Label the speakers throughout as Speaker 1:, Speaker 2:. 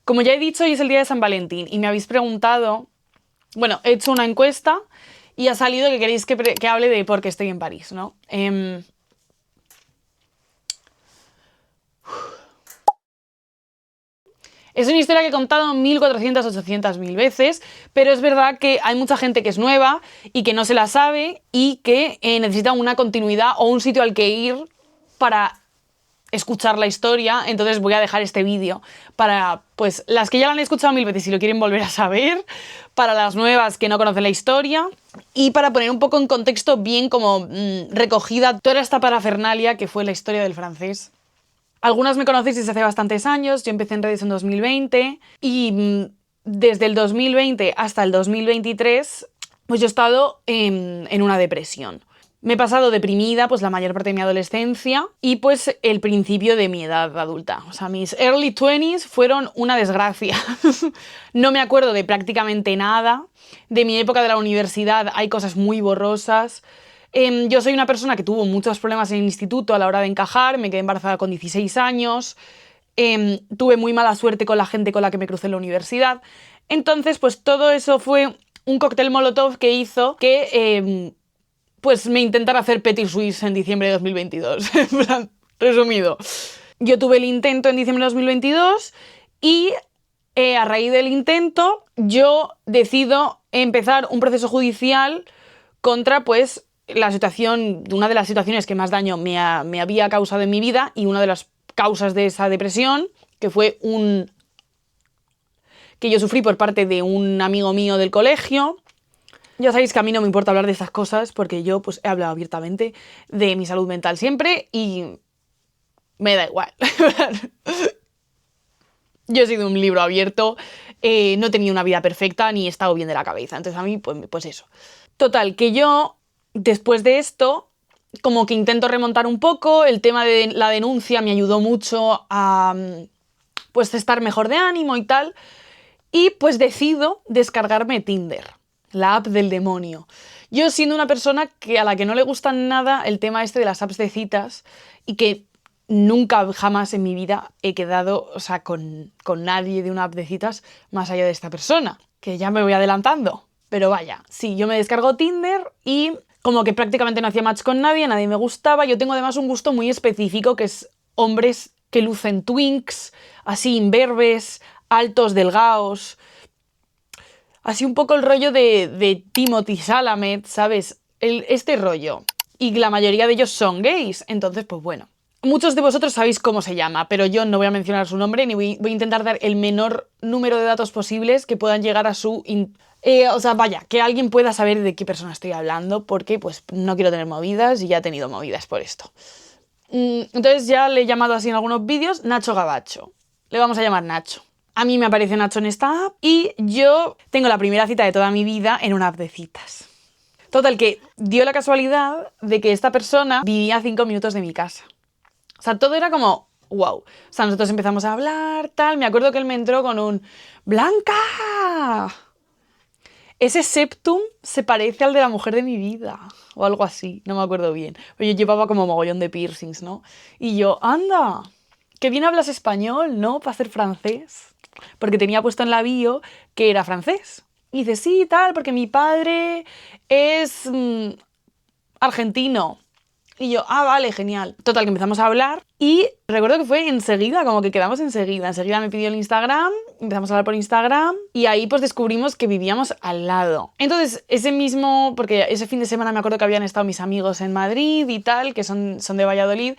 Speaker 1: Como ya he dicho, hoy es el día de San Valentín y me habéis preguntado... Bueno, he hecho una encuesta y ha salido que queréis que hable de por qué estoy en París, ¿no? Es una historia que he contado 1400, 800.000 veces, pero es verdad que hay mucha gente que es nueva y que no se la sabe y que necesita una continuidad o un sitio al que ir para escuchar la historia. Entonces voy a dejar este vídeo para, pues, las que ya la han escuchado 1000 veces y lo quieren volver a saber, para las nuevas que no conocen la historia y para poner un poco en contexto bien como recogida toda esta parafernalia que fue la historia del francés. Algunas me conocéis desde hace bastantes años, yo empecé en redes en 2020 y desde el 2020 hasta el 2023 pues yo he estado en una depresión. Me he pasado deprimida pues la mayor parte de mi adolescencia y pues el principio de mi edad adulta. O sea, mis early 20s fueron una desgracia. No me acuerdo de prácticamente nada. De mi época de la universidad hay cosas muy borrosas. Yo soy una persona que tuvo muchos problemas en el instituto a la hora de encajar, me quedé embarazada con 16 años, tuve muy mala suerte con la gente con la que me crucé en la universidad. Entonces, pues todo eso fue un cóctel molotov que hizo que pues me intentara hacer Petit Suisse en diciembre de 2022. En plan, resumido. Yo tuve el intento en diciembre de 2022 y a raíz del intento yo decido empezar un proceso judicial contra pues la situación, una de las situaciones que más daño me había causado en mi vida y una de las causas de esa depresión, que fue que yo sufrí por parte de un amigo mío del colegio. Ya sabéis que a mí no me importa hablar de estas cosas porque yo pues he hablado abiertamente de mi salud mental siempre y me da igual. Yo he sido un libro abierto, no he tenido una vida perfecta ni he estado bien de la cabeza. Entonces a mí pues eso. Total, que yo después de esto como que intento remontar un poco, el tema de la denuncia me ayudó mucho a pues estar mejor de ánimo y tal, y pues decido descargarme Tinder, la app del demonio. Yo siendo una persona a la que no le gusta nada el tema este de las apps de citas y que nunca jamás en mi vida he quedado, o sea, con nadie de una app de citas más allá de esta persona, que ya me voy adelantando. Pero vaya, sí, yo me descargo Tinder y como que prácticamente no hacía match con nadie me gustaba. Yo tengo además un gusto muy específico que es hombres que lucen twinks, así imberbes, altos, delgados. Así un poco el rollo de Timothy Chalamet, ¿sabes? Este rollo. Y la mayoría de ellos son gays, entonces pues bueno. Muchos de vosotros sabéis cómo se llama, pero yo no voy a mencionar su nombre ni voy a intentar dar el menor número de datos posibles que puedan llegar a su... o sea, vaya, que alguien pueda saber de qué persona estoy hablando, porque pues no quiero tener movidas y ya he tenido movidas por esto. Entonces ya le he llamado así en algunos vídeos Nacho Gabacho. Le vamos a llamar Nacho. A mí me aparece Nacho en esta app y yo tengo la primera cita de toda mi vida en una app de citas. Total, que dio la casualidad de que esta persona vivía a 5 minutos de mi casa. O sea, todo era como, wow. O sea, nosotros empezamos a hablar, tal. Me acuerdo que él me entró con un ¡Blanca! Ese septum se parece al de la mujer de mi vida. O algo así, no me acuerdo bien. Pero yo llevaba como mogollón de piercings, ¿no? Y yo, anda, que bien hablas español, ¿no? Para ser francés. Porque tenía puesto en la bio que era francés. Y dice, sí, tal, porque mi padre es argentino. Y yo, vale, genial. Total, que empezamos a hablar y recuerdo que fue enseguida, como que quedamos enseguida. Enseguida me pidió el Instagram, empezamos a hablar por Instagram y ahí pues descubrimos que vivíamos al lado. Entonces, porque ese fin de semana me acuerdo que habían estado mis amigos en Madrid y tal, que son de Valladolid,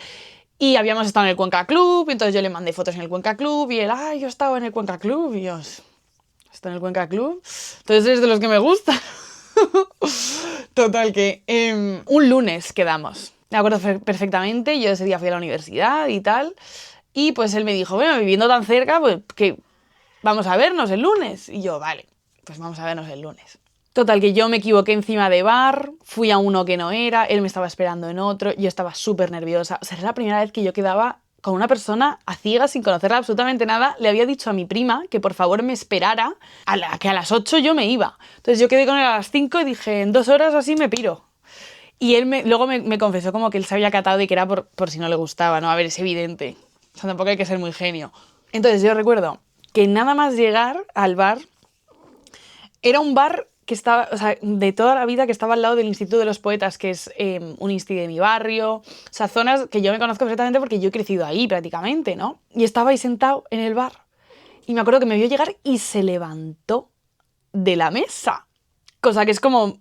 Speaker 1: y habíamos estado en el Cuenca Club, entonces yo le mandé fotos en el Cuenca Club y él, yo estaba en el Cuenca Club y yo, ¿está en el Cuenca Club? Entonces es de los que me gusta. Total, que un lunes quedamos. Me acuerdo perfectamente, yo ese día fui a la universidad y tal, y pues él me dijo, bueno, viviendo tan cerca, pues que vamos a vernos el lunes. Y yo, vale, pues vamos a vernos el lunes. Total, que yo me equivoqué encima de bar, fui a uno que no era, él me estaba esperando en otro, yo estaba súper nerviosa. O sea, era la primera vez que yo quedaba con una persona a ciegas, sin conocerla absolutamente nada. Le había dicho a mi prima que por favor me esperara, que a las 8 yo me iba. Entonces yo quedé con él a las 5 y dije, en 2 horas así me piro. Y él luego me confesó como que él se había catado de que era por si no le gustaba, ¿no? A ver, es evidente. O sea, tampoco hay que ser muy genio. Entonces yo recuerdo que nada más llegar al bar, era un bar que estaba, o sea, de toda la vida, que estaba al lado del Instituto de los Poetas, que es un insti de mi barrio, o sea, zonas que yo me conozco perfectamente porque yo he crecido ahí prácticamente, ¿no? Y estaba ahí sentado en el bar y me acuerdo que me vio llegar y se levantó de la mesa, cosa que es como...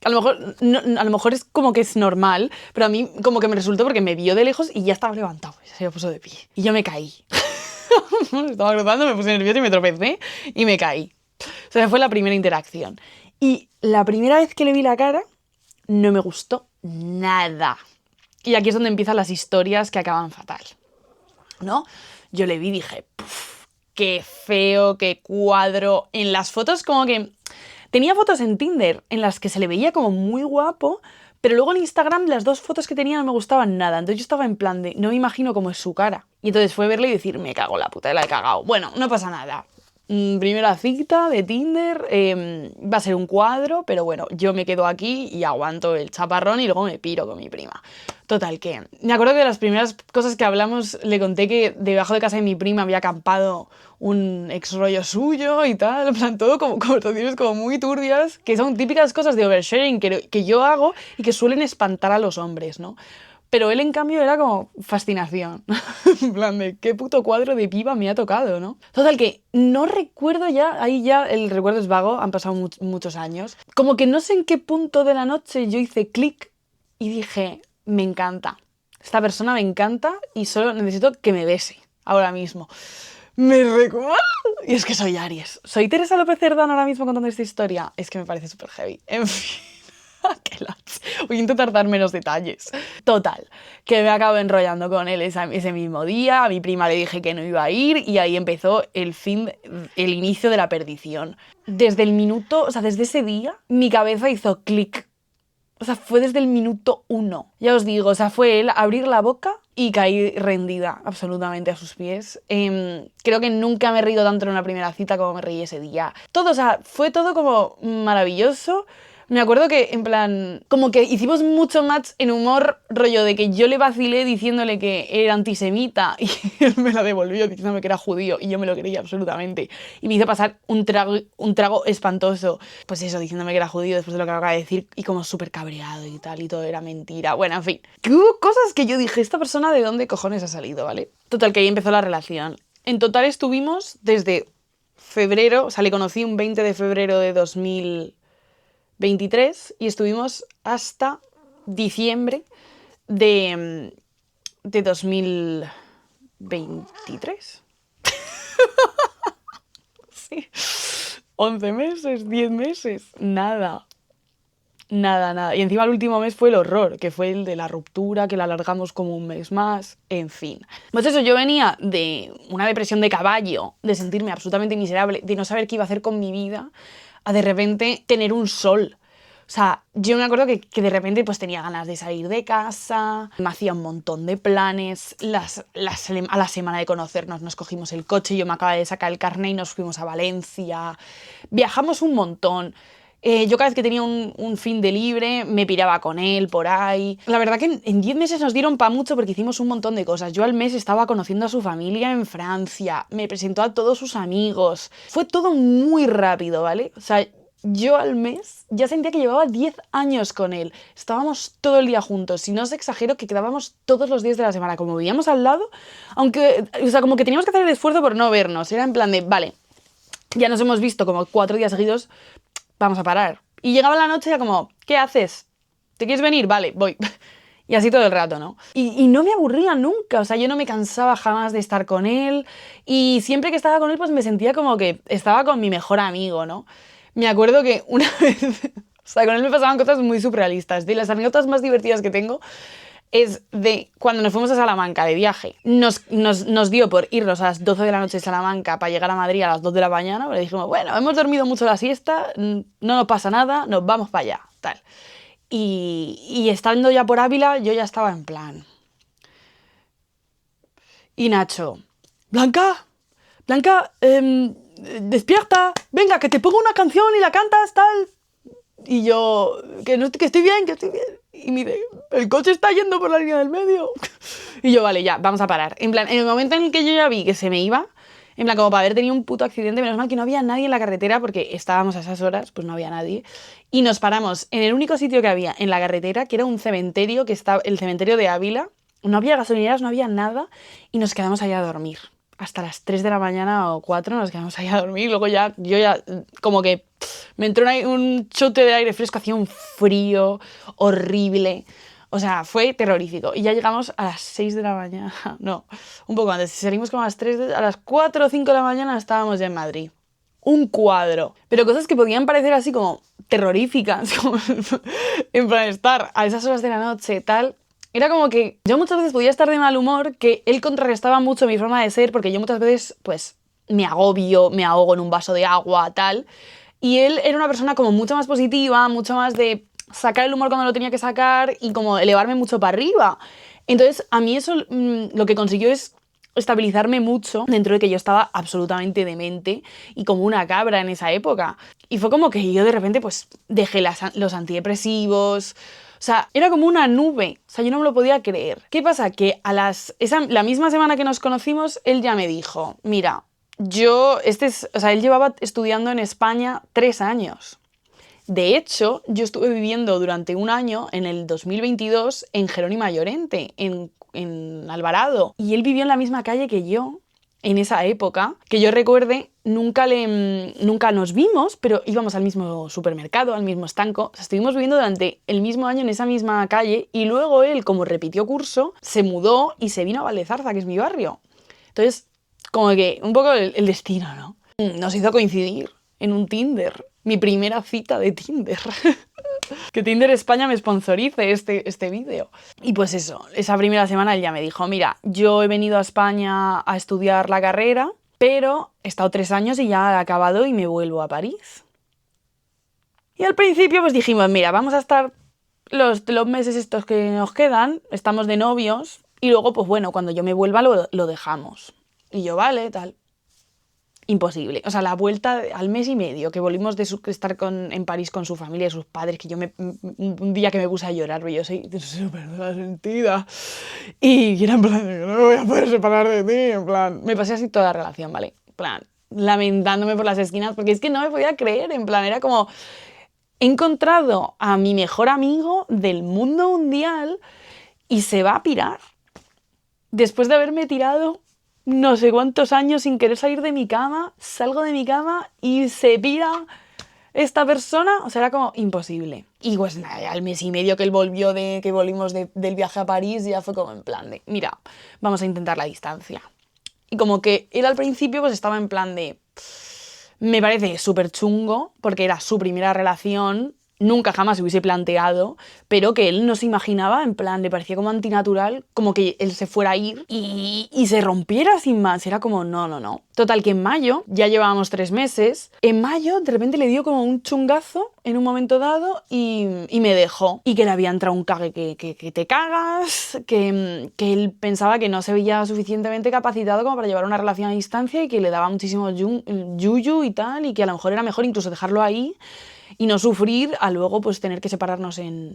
Speaker 1: a lo mejor, no, a lo mejor es como que es normal, pero a mí como que me resultó porque me vio de lejos y ya estaba levantado, se me puso de pie y yo me caí. Estaba cruzando, me puse nerviosa y me tropecé y me caí. O sea, fue la primera interacción. Y la primera vez que le vi la cara, no me gustó nada. Y aquí es donde empiezan las historias que acaban fatal, ¿no? Yo le vi y dije, qué feo, qué cuadro. En las fotos como que... Tenía fotos en Tinder en las que se le veía como muy guapo, pero luego en Instagram las 2 fotos que tenía no me gustaban nada. Entonces yo estaba en plan de, no me imagino cómo es su cara. Y entonces fue verle y decir, me cago en la puta, la he cagado. Bueno, no pasa nada. Primera cita de Tinder, va a ser un cuadro, pero bueno, yo me quedo aquí y aguanto el chaparrón y luego me piro con mi prima. Total, que me acuerdo que de las primeras cosas que hablamos le conté que debajo de casa de mi prima había acampado un ex rollo suyo y tal, en plan, todo como conversaciones como muy turbias, que son típicas cosas de oversharing que yo hago y que suelen espantar a los hombres, ¿no? Pero él, en cambio, era como fascinación. En plan de, qué puto cuadro de piba me ha tocado, ¿no? Total, que no recuerdo ya, ahí ya el recuerdo es vago, han pasado muchos años. Como que no sé en qué punto de la noche yo hice clic y dije, me encanta. Esta persona me encanta y solo necesito que me bese ahora mismo. Me recuerdo. Y es que soy Aries. Soy Teresa López Cerdán ahora mismo contando esta historia. Es que me parece súper heavy. En fin. Voy a intentar dar menos detalles. Total, que me acabo enrollando con él ese mismo día. A mi prima le dije que no iba a ir y ahí empezó el inicio de la perdición. Desde el minuto, o sea, desde ese día, mi cabeza hizo clic. O sea, fue desde el minuto 1. Ya os digo, o sea, fue él abrir la boca y caí rendida absolutamente a sus pies. Creo que nunca me he reído tanto en una primera cita como me reí ese día. Todo, o sea, fue todo como maravilloso. Me acuerdo que, en plan, como que hicimos mucho match en humor, rollo de que yo le vacilé diciéndole que era antisemita y él me la devolvió diciéndome que era judío y yo me lo creía absolutamente. Y me hizo pasar un trago espantoso. Pues eso, diciéndome que era judío después de lo que acaba de decir y como súper cabreado y tal, y todo era mentira. Bueno, en fin, que hubo cosas que yo dije, esta persona de dónde cojones ha salido, ¿vale? Total, que ahí empezó la relación. En total estuvimos desde febrero, o sea, le conocí un 20 de febrero de 2023 y estuvimos hasta diciembre de 2023. Sí. 11 meses, 10 meses, nada. Nada. Y encima el último mes fue el horror, que fue el de la ruptura, que la alargamos como un mes más, en fin. Pues eso, yo venía de una depresión de caballo, de sentirme absolutamente miserable, de no saber qué iba a hacer con mi vida, a de repente tener un sol. O sea, yo me acuerdo que de repente pues tenía ganas de salir de casa, me hacía un montón de planes, a la semana de conocernos nos cogimos el coche, yo me acababa de sacar el carnet y nos fuimos a Valencia, viajamos un montón. Yo cada vez que tenía un fin de libre me piraba con él por ahí. La verdad que en 10 meses nos dieron pa' mucho porque hicimos un montón de cosas. Yo al mes estaba conociendo a su familia en Francia, me presentó a todos sus amigos. Fue todo muy rápido, ¿vale? O sea, yo al mes ya sentía que llevaba 10 años con él. Estábamos todo el día juntos. Y no os exagero que quedábamos todos los días de la semana. Como vivíamos al lado, aunque, o sea, como que teníamos que hacer el esfuerzo por no vernos. Era en plan de, vale, ya nos hemos visto como 4 días seguidos, vamos a parar. Y llegaba la noche y era como, ¿qué haces? ¿Te quieres venir? Vale, voy. Y así todo el rato, ¿no? Y no me aburría nunca, o sea, yo no me cansaba jamás de estar con él. Y siempre que estaba con él, pues me sentía como que estaba con mi mejor amigo, ¿no? Me acuerdo que una vez, o sea, con él me pasaban cosas muy surrealistas. De las anécdotas más divertidas que tengo es de cuando nos fuimos a Salamanca de viaje. Nos dio por irnos a las 12 de la noche de Salamanca para llegar a Madrid a las 2 de la mañana. Le dijimos, bueno, hemos dormido mucho la siesta, no nos pasa nada, nos vamos para allá, tal. Y estando ya por Ávila, yo ya estaba en plan. Y Nacho, Blanca, despierta, venga, que te pongo una canción y la cantas, tal. Y yo, que estoy bien, que estoy bien. Y mire, el coche está yendo por la línea del medio. Y yo, vale, ya, vamos a parar. En plan, en el momento en el que yo ya vi que se me iba, En plan, como para haber tenido un puto accidente. Menos mal que no había nadie en la carretera porque estábamos a esas horas, pues no había nadie. Y nos paramos en el único sitio que había en la carretera, que era un cementerio, que estaba el cementerio de Ávila. No había gasolineras, no había nada. Y nos quedamos allá a dormir. Hasta las 3 de la mañana o 4 nos quedamos ahí a dormir. Luego ya, yo ya, como que me entró un chute de aire fresco, hacía un frío horrible. O sea, fue terrorífico. Y ya llegamos a las 6 de la mañana. No, un poco antes. Salimos como a las 3, a las 4 o 5 de la mañana estábamos ya en Madrid. Un cuadro. Pero cosas que podían parecer así como terroríficas. Como en plan, estar a esas horas de la noche, tal. Era como que yo muchas veces podía estar de mal humor, que él contrarrestaba mucho mi forma de ser, porque yo muchas veces, pues, me agobio, me ahogo en un vaso de agua, tal. Y él era una persona como mucho más positiva, mucho más de sacar el humor cuando lo tenía que sacar y como elevarme mucho para arriba. Entonces, a mí eso lo que consiguió es estabilizarme mucho dentro de que yo estaba absolutamente demente y como una cabra en esa época. Y fue como que yo de repente pues dejé los antidepresivos. O sea, era como una nube. O sea, yo no me lo podía creer. ¿Qué pasa? Que la misma semana que nos conocimos, él ya me dijo, mira, él llevaba estudiando en España 3 años. De hecho, yo estuve viviendo durante un año, en el 2022, en Jerónimo Llorente, en Alvarado. Y él vivió en la misma calle que yo, en esa época. Que yo recuerde, nunca nos vimos, pero íbamos al mismo supermercado, al mismo estanco. O sea, estuvimos viviendo durante el mismo año en esa misma calle. Y luego él, como repitió curso, se mudó y se vino a Valezarza, que es mi barrio. Entonces, como que un poco el destino, ¿no? Nos hizo coincidir en un Tinder. Mi primera cita de Tinder. Que Tinder España me sponsorice este vídeo. Y pues eso, esa primera semana él ya me dijo, mira, yo he venido a España a estudiar la carrera, pero he estado 3 años y ya he acabado y me vuelvo a París. Y al principio pues dijimos, mira, vamos a estar los meses estos que nos quedan, estamos de novios, y luego pues bueno, cuando yo me vuelva lo dejamos. Y yo, vale, tal. Imposible. O sea, la vuelta al mes y medio que volvimos de estar en París con su familia y sus padres, que un día que me puse a llorar, porque yo soy súper sentida. Y era en plan, no me voy a poder separar de ti, en plan. Me pasé así toda la relación, ¿vale? En plan, lamentándome por las esquinas, porque es que no me podía creer, en plan, era como, he encontrado a mi mejor amigo del mundo mundial y se va a pirar. Después de haberme tirado no sé cuántos años sin querer salir de mi cama, salgo de mi cama y se pira esta persona. O sea, era como imposible. Y pues nada, al mes y medio que él volvió que volvimos del viaje a París, ya fue como en plan de, mira, vamos a intentar la distancia. Y como que él al principio pues estaba en plan de, me parece súper chungo, porque era su primera relación, nunca jamás se hubiese planteado, pero que él no se imaginaba, en plan, le parecía como antinatural, como que él se fuera a ir y se rompiera sin más. Era como, no. Total, que en mayo, ya llevábamos 3 meses, en mayo de repente le dio como un chungazo en un momento dado y me dejó. Y que le había entrado un cague que te cagas, que él pensaba que no se veía suficientemente capacitado como para llevar una relación a distancia y que le daba muchísimo yuyu y tal, y que a lo mejor era mejor incluso dejarlo ahí y no sufrir a luego pues tener que separarnos en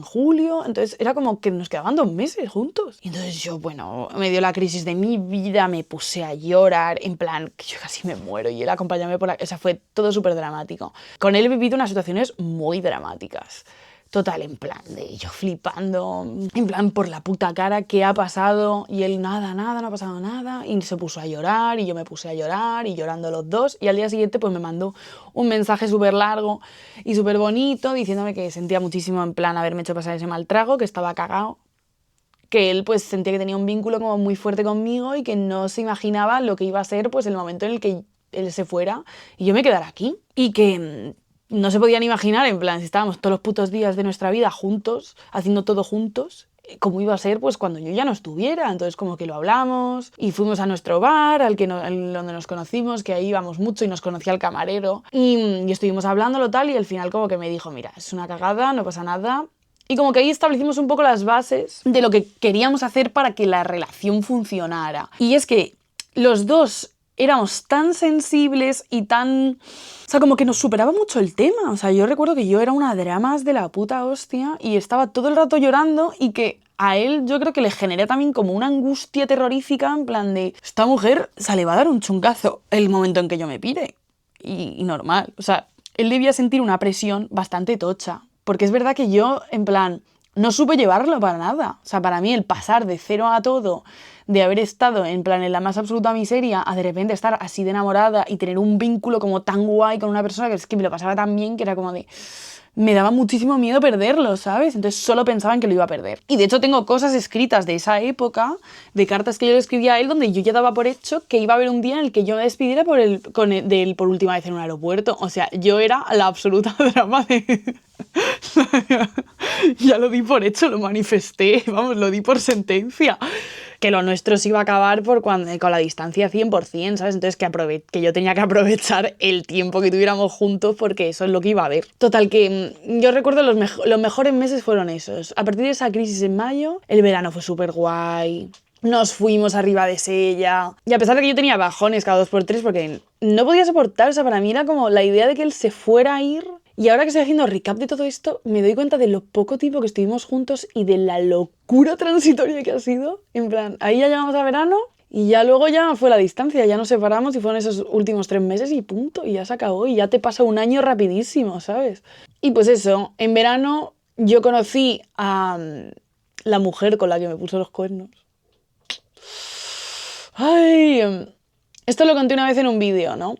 Speaker 1: julio. Entonces era como que nos quedaban 2 meses juntos. Y entonces yo, bueno, me dio la crisis de mi vida, me puse a llorar, en plan, que yo casi me muero. Y él acompañándome o sea, fue todo súper dramático. Con él he vivido unas situaciones muy dramáticas. Total, en plan, de yo flipando, en plan, por la puta cara, ¿qué ha pasado? Y él, nada, no ha pasado nada. Y se puso a llorar, y yo me puse a llorar, y llorando los dos. Y al día siguiente, pues me mandó un mensaje súper largo y súper bonito, diciéndome que sentía muchísimo, en plan, haberme hecho pasar ese mal trago, que estaba cagado. Que él, pues, sentía que tenía un vínculo como muy fuerte conmigo y que no se imaginaba lo que iba a ser, pues, el momento en el que él se fuera y yo me quedara aquí. Y que no se podían imaginar, en plan, si estábamos todos los putos días de nuestra vida juntos, haciendo todo juntos, cómo iba a ser pues cuando yo ya no estuviera. Entonces como que lo hablamos y fuimos a nuestro bar, donde nos conocimos, que ahí íbamos mucho y nos conocía el camarero. Y estuvimos hablándolo tal y al final como que me dijo, mira, es una cagada, no pasa nada. Y como que ahí establecimos un poco las bases de lo que queríamos hacer para que la relación funcionara. Y es que los dos éramos tan sensibles y tan... O sea, como que nos superaba mucho el tema. O sea, yo recuerdo que yo era una dramas de la puta hostia y estaba todo el rato llorando y que a él yo creo que le generé también como una angustia terrorífica, en plan de, esta mujer se le va a dar un chungazo el momento en que yo me pire. Y normal, o sea, él debía sentir una presión bastante tocha, porque es verdad que yo, en plan, no supe llevarlo para nada. O sea, para mí el pasar de cero a todo, de haber estado en plan en la más absoluta miseria, a de repente estar así de enamorada y tener un vínculo como tan guay con una persona que es que me lo pasaba tan bien, que era como de... Me daba muchísimo miedo perderlo, ¿sabes? Entonces solo pensaba en que lo iba a perder. Y de hecho tengo cosas escritas de esa época, de cartas que yo le escribía a él, donde yo ya daba por hecho que iba a haber un día en el que yo me despidiera de él por última vez en un aeropuerto. O sea, yo era la absoluta drama de... Ya lo di por hecho, lo manifesté, vamos, lo di por sentencia. Que lo nuestro se iba a acabar con la distancia 100%, ¿sabes? Entonces que yo tenía que aprovechar el tiempo que tuviéramos juntos porque eso es lo que iba a haber. Total, que yo recuerdo los mejores meses fueron esos. A partir de esa crisis en mayo, el verano fue súper guay. Nos fuimos arriba de Sella. Y a pesar de que yo tenía bajones cada 2x3 porque no podía soportar, o sea, para mí era como la idea de que él se fuera a ir. Y ahora que estoy haciendo recap de todo esto, me doy cuenta de lo poco tiempo que estuvimos juntos y de la locura transitoria que ha sido. En plan, ahí ya llegamos a verano y ya luego ya fue la distancia, ya nos separamos y fueron esos últimos 3 meses y punto, y ya se acabó y ya te pasa un año rapidísimo, ¿sabes? Y pues eso, en verano yo conocí a la mujer con la que me puso los cuernos. Ay, esto lo conté una vez en un vídeo, ¿no?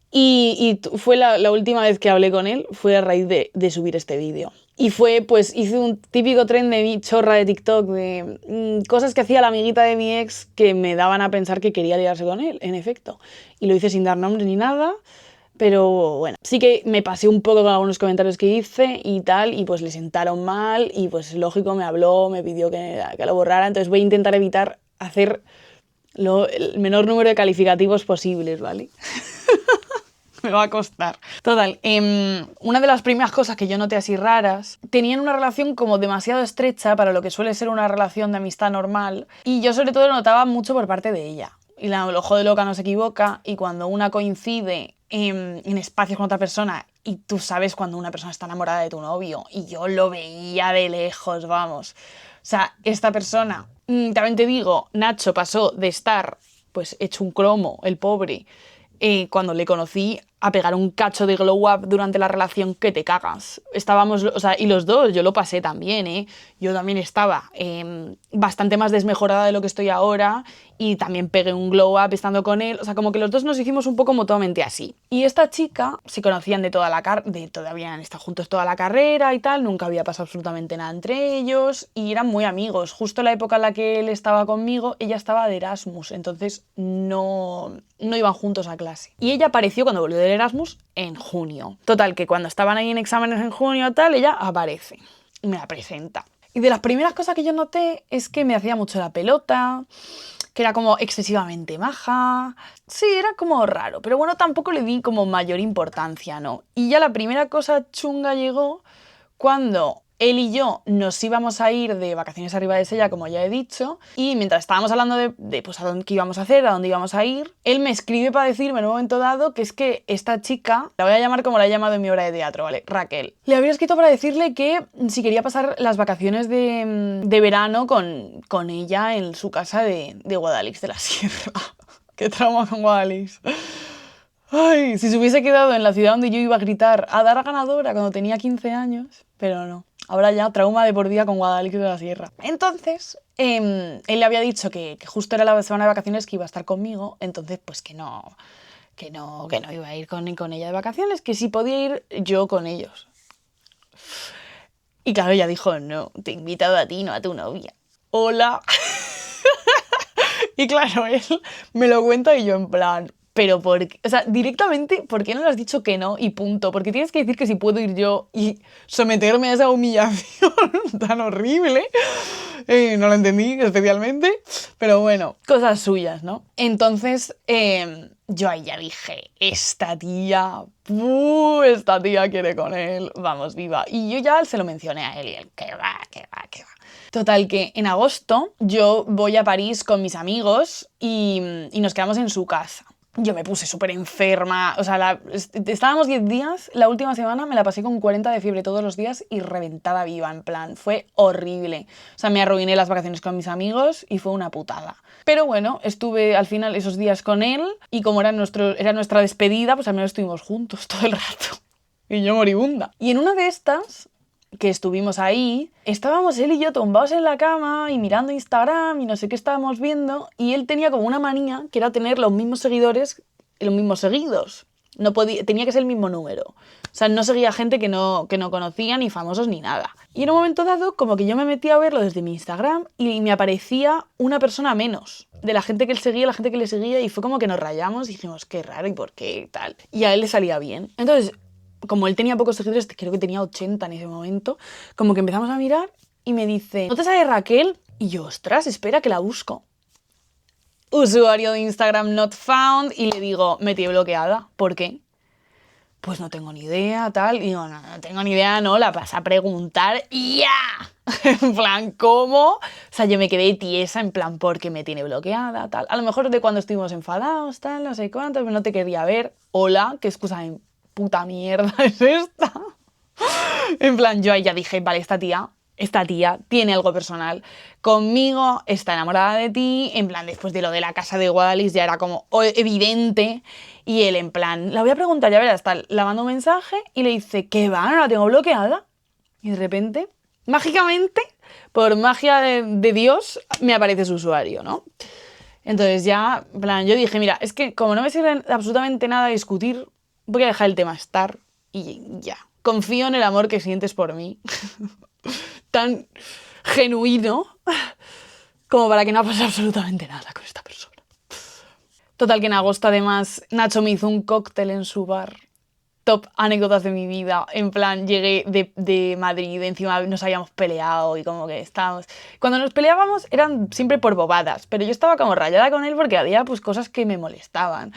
Speaker 1: Y fue la última vez que hablé con él, fue a raíz de subir este vídeo. Y fue, pues, hice un típico tren de mi chorra de TikTok de cosas que hacía la amiguita de mi ex que me daban a pensar que quería liarse con él, en efecto. Y lo hice sin dar nombre ni nada, pero bueno, sí que me pasé un poco con algunos comentarios que hice y tal, y pues le sentaron mal, y pues lógico me habló, me pidió que lo borrara, entonces voy a intentar evitar hacer el menor número de calificativos posibles, ¿vale? Me va a costar. Total, una de las primeras cosas que yo noté así raras, tenían una relación como demasiado estrecha para lo que suele ser una relación de amistad normal, y yo sobre todo lo notaba mucho por parte de ella. Y el ojo de loca no se equivoca, y cuando una coincide en espacios con otra persona, y tú sabes cuando una persona está enamorada de tu novio, y yo lo veía de lejos, vamos. O sea, esta persona, también te digo, Nacho pasó de estar pues hecho un cromo, el pobre, cuando le conocí, a pegar un cacho de glow up durante la relación que te cagas. Estábamos, o sea, y los dos, yo lo pasé también, ¿eh? Yo también estaba bastante más desmejorada de lo que estoy ahora y también pegué un glow up estando con él. O sea, como que los dos nos hicimos un poco mutuamente así. Y esta chica se conocían de toda la todavía han estado juntos toda la carrera y tal, nunca había pasado absolutamente nada entre ellos y eran muy amigos. Justo en la época en la que él estaba conmigo, ella estaba de Erasmus, entonces no iban juntos a clase. Y ella apareció cuando volvió del Erasmus en junio. Total, que cuando estaban ahí en exámenes en junio tal, ella aparece y me la presenta. Y de las primeras cosas que yo noté es que me hacía mucho la pelota, que era como excesivamente maja. Sí, era como raro, pero bueno, tampoco le di como mayor importancia, ¿no? Y ya la primera cosa chunga llegó cuando él y yo nos íbamos a ir de vacaciones arriba de Sella, como ya he dicho, y mientras estábamos hablando de pues, qué íbamos a hacer, a dónde íbamos a ir, él me escribe para decirme en un momento dado que es que esta chica, la voy a llamar como la he llamado en mi obra de teatro, ¿vale? Raquel. Le había escrito para decirle que si quería pasar las vacaciones de verano con ella en su casa de Guadalix de la Sierra. Qué trauma con Guadalix. Ay, si se hubiese quedado en la ciudad donde yo iba a gritar a dar a ganadora cuando tenía 15 años, pero no. Ahora ya trauma de por vida con Guadalix de la Sierra. Entonces, él le había dicho que justo era la semana de vacaciones que iba a estar conmigo, entonces pues que no iba a ir con ella de vacaciones, que sí podía ir yo con ellos. Y claro, ella dijo, no, te he invitado a ti, no a tu novia. Hola. Y claro, él me lo cuenta y yo en plan... Pero, o sea, directamente, ¿por qué no le has dicho que no y punto? Porque tienes que decir que si puedo ir yo y someterme a esa humillación tan horrible. No lo entendí especialmente, pero bueno, cosas suyas, ¿no? Entonces, yo ahí ya dije, esta tía quiere con él, vamos, viva. Y yo ya se lo mencioné a él y él, que va. Total, que en agosto yo voy a París con mis amigos y nos quedamos en su casa. Yo me puse súper enferma, o sea, estábamos 10 días, la última semana me la pasé con 40 de fiebre todos los días y reventada viva, en plan, fue horrible. O sea, me arruiné las vacaciones con mis amigos y fue una putada. Pero bueno, estuve al final esos días con él y como era nuestra despedida, pues al menos estuvimos juntos todo el rato. Y yo moribunda. Y en una de estas que estuvimos ahí, estábamos él y yo tumbados en la cama y mirando Instagram y no sé qué estábamos viendo, y él tenía como una manía que era tener los mismos seguidores, los mismos seguidos. No podía, tenía que ser el mismo número. O sea, no seguía gente que no conocía, ni famosos, ni nada. Y en un momento dado, como que yo me metí a verlo desde mi Instagram y me aparecía una persona menos de la gente que él seguía, la gente que le seguía, y fue como que nos rayamos y dijimos, qué raro y por qué tal. Y a él le salía bien. Entonces, como él tenía pocos seguidores, creo que tenía 80 en ese momento, como que empezamos a mirar y me dice, ¿no te sale Raquel? Y yo, ostras, espera que la busco. Usuario de Instagram not found, y le digo, me tiene bloqueada. ¿Por qué? Pues no tengo ni idea, tal. Y digo, no tengo ni idea, no, la vas a preguntar y ya. En plan, ¿cómo? O sea, yo me quedé tiesa, en plan, porque me tiene bloqueada, tal. A lo mejor de cuando estuvimos enfadados, tal, no sé cuánto, pero no te quería ver. Hola, qué excusa de puta mierda es esta. En plan, yo ahí ya dije, vale, esta tía tiene algo personal conmigo, está enamorada de ti, en plan, después de lo de la casa de Guadalis ya era como evidente, y él en plan, la voy a preguntar, ya verás, está lavando un mensaje y le dice, ¿qué va? ¿No la tengo bloqueada? Y de repente, mágicamente, por magia de Dios, me aparece su usuario, ¿no? Entonces ya, en plan, yo dije, mira, es que como no me sirve absolutamente nada discutir, voy a dejar el tema estar y ya. Confío en el amor que sientes por mí. Tan genuino como para que no pase absolutamente nada con esta persona. Total, que en agosto además Nacho me hizo un cóctel en su bar. Top anécdotas de mi vida. En plan, llegué de Madrid, encima nos habíamos peleado y como que estábamos... Cuando nos peleábamos eran siempre por bobadas, pero yo estaba como rayada con él porque había pues cosas que me molestaban,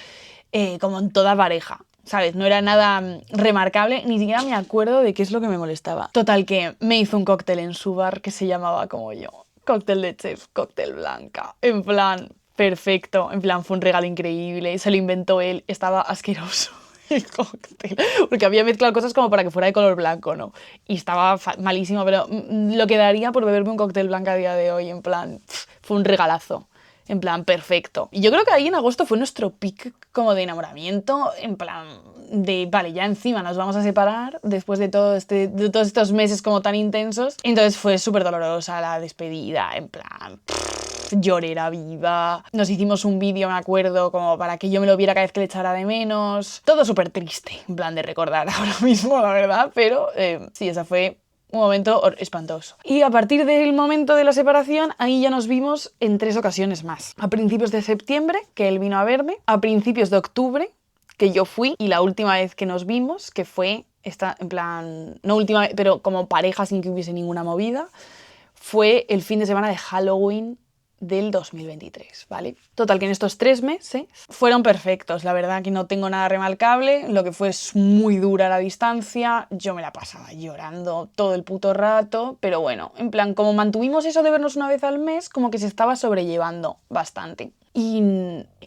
Speaker 1: como en toda pareja. ¿Sabes? No era nada remarcable, ni siquiera me acuerdo de qué es lo que me molestaba. Total, que me hizo un cóctel en su bar que se llamaba como yo. Cóctel de chef, cóctel blanca. En plan, perfecto. En plan, fue un regalo increíble. Se lo inventó él. Estaba asqueroso el cóctel. Porque había mezclado cosas como para que fuera de color blanco, ¿no? Y estaba malísimo, pero lo que daría por beberme un cóctel blanco a día de hoy. En plan, fue un regalazo. En plan, perfecto. Y yo creo que ahí en agosto fue nuestro pic como de enamoramiento, en plan de, vale, ya encima nos vamos a separar después de todos estos meses como tan intensos. Entonces fue súper dolorosa la despedida, en plan, llorera viva. Nos hicimos un vídeo, me acuerdo, como para que yo me lo viera cada vez que le echara de menos. Todo súper triste, en plan de recordar ahora mismo, la verdad, pero sí, esa fue un momento espantoso. Y a partir del momento de la separación, ahí ya nos vimos en 3 ocasiones más. A principios de septiembre, que él vino a verme. A principios de octubre, que yo fui. Y la última vez que nos vimos, que fue esta, en plan, no última vez, pero como pareja sin que hubiese ninguna movida, fue el fin de semana de Halloween del 2023, ¿vale? Total, que en estos 3 meses fueron perfectos, la verdad que no tengo nada remarcable, lo que fue es muy dura la distancia, yo me la pasaba llorando todo el puto rato, pero bueno, en plan, como mantuvimos eso de vernos una vez al mes, como que se estaba sobrellevando bastante. Y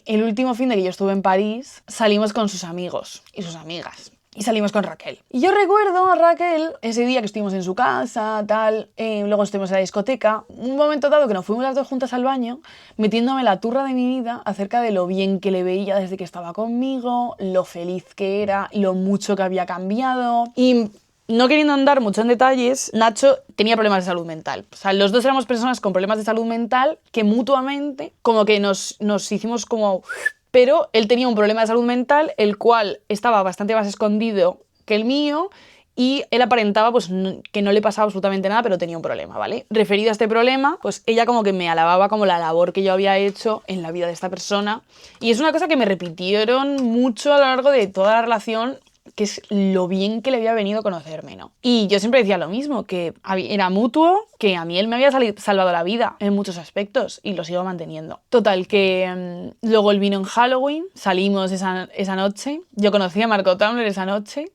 Speaker 1: el último fin de que yo estuve en París, salimos con sus amigos y sus amigas. Y salimos con Raquel. Y yo recuerdo a Raquel ese día que estuvimos en su casa, tal, luego estuvimos en la discoteca, un momento dado que nos fuimos las dos juntas al baño, metiéndome la turra de mi vida acerca de lo bien que le veía desde que estaba conmigo, lo feliz que era, lo mucho que había cambiado. Y no queriendo andar mucho en detalles, Nacho tenía problemas de salud mental. O sea, los dos éramos personas con problemas de salud mental que mutuamente como que nos hicimos como... Pero él tenía un problema de salud mental, el cual estaba bastante más escondido que el mío, y él aparentaba pues que no le pasaba absolutamente nada, pero tenía un problema, ¿vale? Referido a este problema, pues ella como que me alababa como la labor que yo había hecho en la vida de esta persona, y es una cosa que me repitieron mucho a lo largo de toda la relación, que es lo bien que le había venido conocerme, ¿no? Y yo siempre decía lo mismo, que era mutuo, que a mí él me había salvado la vida en muchos aspectos y lo sigo manteniendo. Total, que luego él vino en Halloween, salimos esa noche, yo conocí a Marco Tumbler esa noche.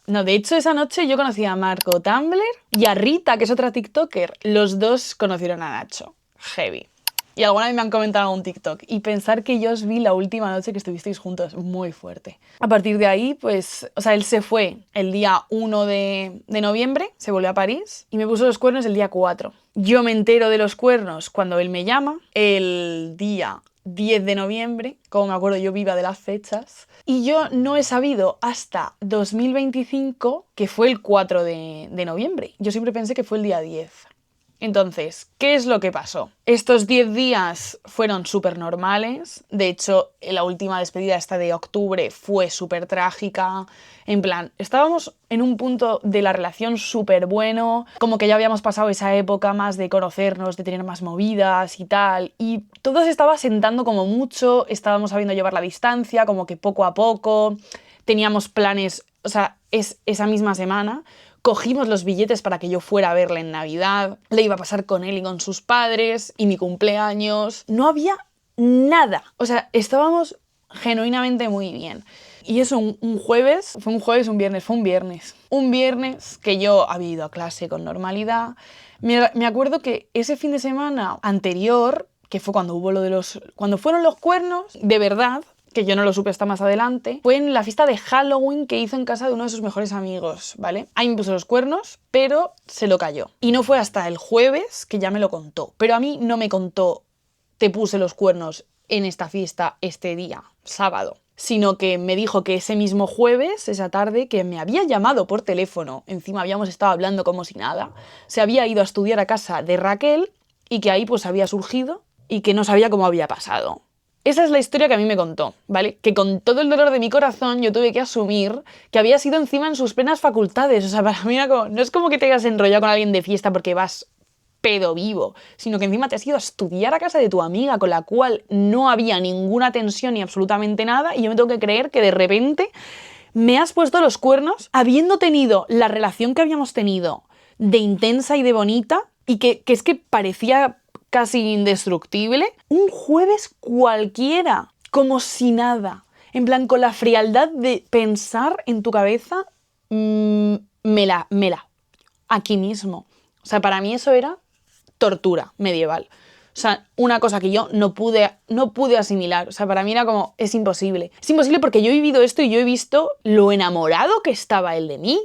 Speaker 1: No, de hecho esa noche yo conocí a Marco Tumbler y a Rita, que es otra TikToker. Los dos conocieron a Nacho. Heavy. Y alguna vez me han comentado en un TikTok. Y pensar que yo os vi la última noche que estuvisteis juntos, muy fuerte. A partir de ahí, pues, o sea, él se fue el día 1 de noviembre, se volvió a París y me puso los cuernos el día 4. Yo me entero de los cuernos cuando él me llama, el día 10 de noviembre, como me acuerdo yo viva de las fechas, y yo no he sabido hasta 2025 que fue el 4 de noviembre. Yo siempre pensé que fue el día 10. Entonces, ¿qué es lo que pasó? Estos 10 días fueron súper normales. De hecho, la última despedida esta de octubre fue súper trágica. En plan, estábamos en un punto de la relación súper bueno, como que ya habíamos pasado esa época más de conocernos, de tener más movidas y tal, y todo se estaba sentando como mucho, estábamos sabiendo llevar la distancia, como que poco a poco, teníamos planes, o sea, esa misma semana cogimos los billetes para que yo fuera a verle en Navidad, le iba a pasar con él y con sus padres, y mi cumpleaños. No había nada. O sea, estábamos genuinamente muy bien. Y eso un jueves, fue un jueves, un viernes, fue un viernes. Un viernes que yo había ido a clase con normalidad. Me acuerdo que ese fin de semana anterior, que fue cuando cuando fueron los cuernos, de verdad, que yo no lo supe hasta más adelante, fue en la fiesta de Halloween que hizo en casa de uno de sus mejores amigos, ¿vale? Ahí me puso los cuernos, pero se lo cayó. Y no fue hasta el jueves que ya me lo contó. Pero a mí no me contó, te puse los cuernos en esta fiesta este día, sábado, sino que me dijo que ese mismo jueves, esa tarde, que me había llamado por teléfono, encima habíamos estado hablando como si nada, se había ido a estudiar a casa de Raquel y que ahí pues había surgido y que no sabía cómo había pasado. Esa es la historia que a mí me contó, ¿vale? Que con todo el dolor de mi corazón yo tuve que asumir que había sido encima en sus plenas facultades. O sea, para mí era como, no es como que te hayas enrollado con alguien de fiesta porque vas pedo vivo, sino que encima te has ido a estudiar a casa de tu amiga con la cual no había ninguna tensión ni absolutamente nada, y yo me tengo que creer que de repente me has puesto los cuernos habiendo tenido la relación que habíamos tenido de intensa y de bonita, y que es que parecía casi indestructible, un jueves cualquiera, como si nada, en plan con la frialdad de pensar en tu cabeza, mela, aquí mismo. O sea, para mí eso era tortura medieval. O sea, una cosa que yo no pude asimilar. O sea, para mí era como, es imposible. Es imposible porque yo he vivido esto y yo he visto lo enamorado que estaba él de mí.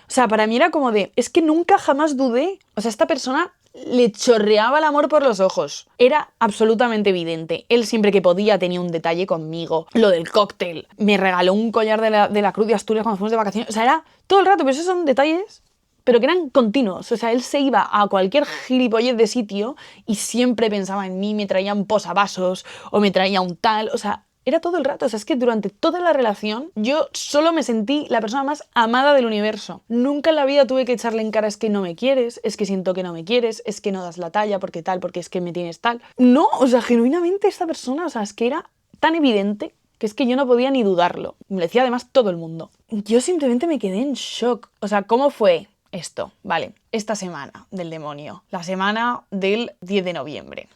Speaker 1: O sea, para mí era como de, es que nunca jamás dudé. O sea, esta persona le chorreaba el amor por los ojos. Era absolutamente evidente. Él siempre que podía tenía un detalle conmigo. Lo del cóctel. Me regaló un collar de la Cruz de Asturias cuando fuimos de vacaciones. O sea, era todo el rato, pero esos son detalles, pero que eran continuos. O sea, él se iba a cualquier gilipollez de sitio y siempre pensaba en mí, me traía un posavasos o me traía un tal. O sea, era todo el rato. O sea, es que durante toda la relación yo solo me sentí la persona más amada del universo. Nunca en la vida tuve que echarle en cara, es que no me quieres, es que siento que no me quieres, es que no das la talla porque tal, porque es que me tienes tal. No, o sea, genuinamente esta persona, o sea, es que era tan evidente que es que yo no podía ni dudarlo. Me lo decía además todo el mundo. Yo simplemente me quedé en shock. O sea, ¿cómo fue esto? Vale, esta semana del demonio. La semana del 10 de noviembre.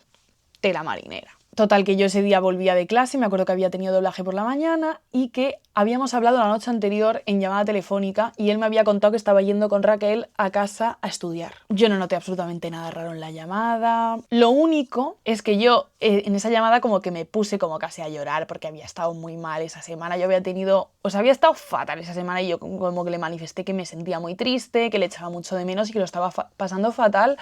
Speaker 1: Tela marinera. Total, que yo ese día volvía de clase, me acuerdo que había tenido doblaje por la mañana y que habíamos hablado la noche anterior en llamada telefónica y él me había contado que estaba yendo con Raquel a casa a estudiar. Yo no noté absolutamente nada raro en la llamada. Lo único es que yo en esa llamada como que me puse como casi a llorar porque había estado muy mal esa semana. Yo había estado fatal esa semana y yo como que le manifesté que me sentía muy triste, que le echaba mucho de menos y que lo estaba pasando fatal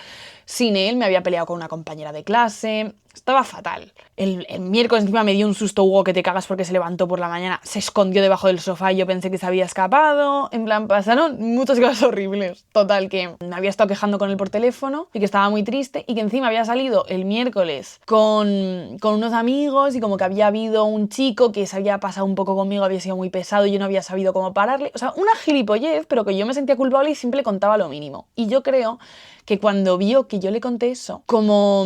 Speaker 1: sin él. Me había peleado con una compañera de clase. Estaba fatal. El miércoles encima me dio un susto Hugo que te cagas porque se levantó por la mañana, se escondió debajo del sofá y yo pensé que se había escapado. En plan, pasaron muchas cosas horribles. Total, que me había estado quejando con él por teléfono y que estaba muy triste y que encima había salido el miércoles con unos amigos y como que había habido un chico que se había pasado un poco conmigo, había sido muy pesado y yo no había sabido cómo pararle. O sea, una gilipollez, pero que yo me sentía culpable y siempre contaba lo mínimo. Y yo creo que cuando vio que yo le conté eso, como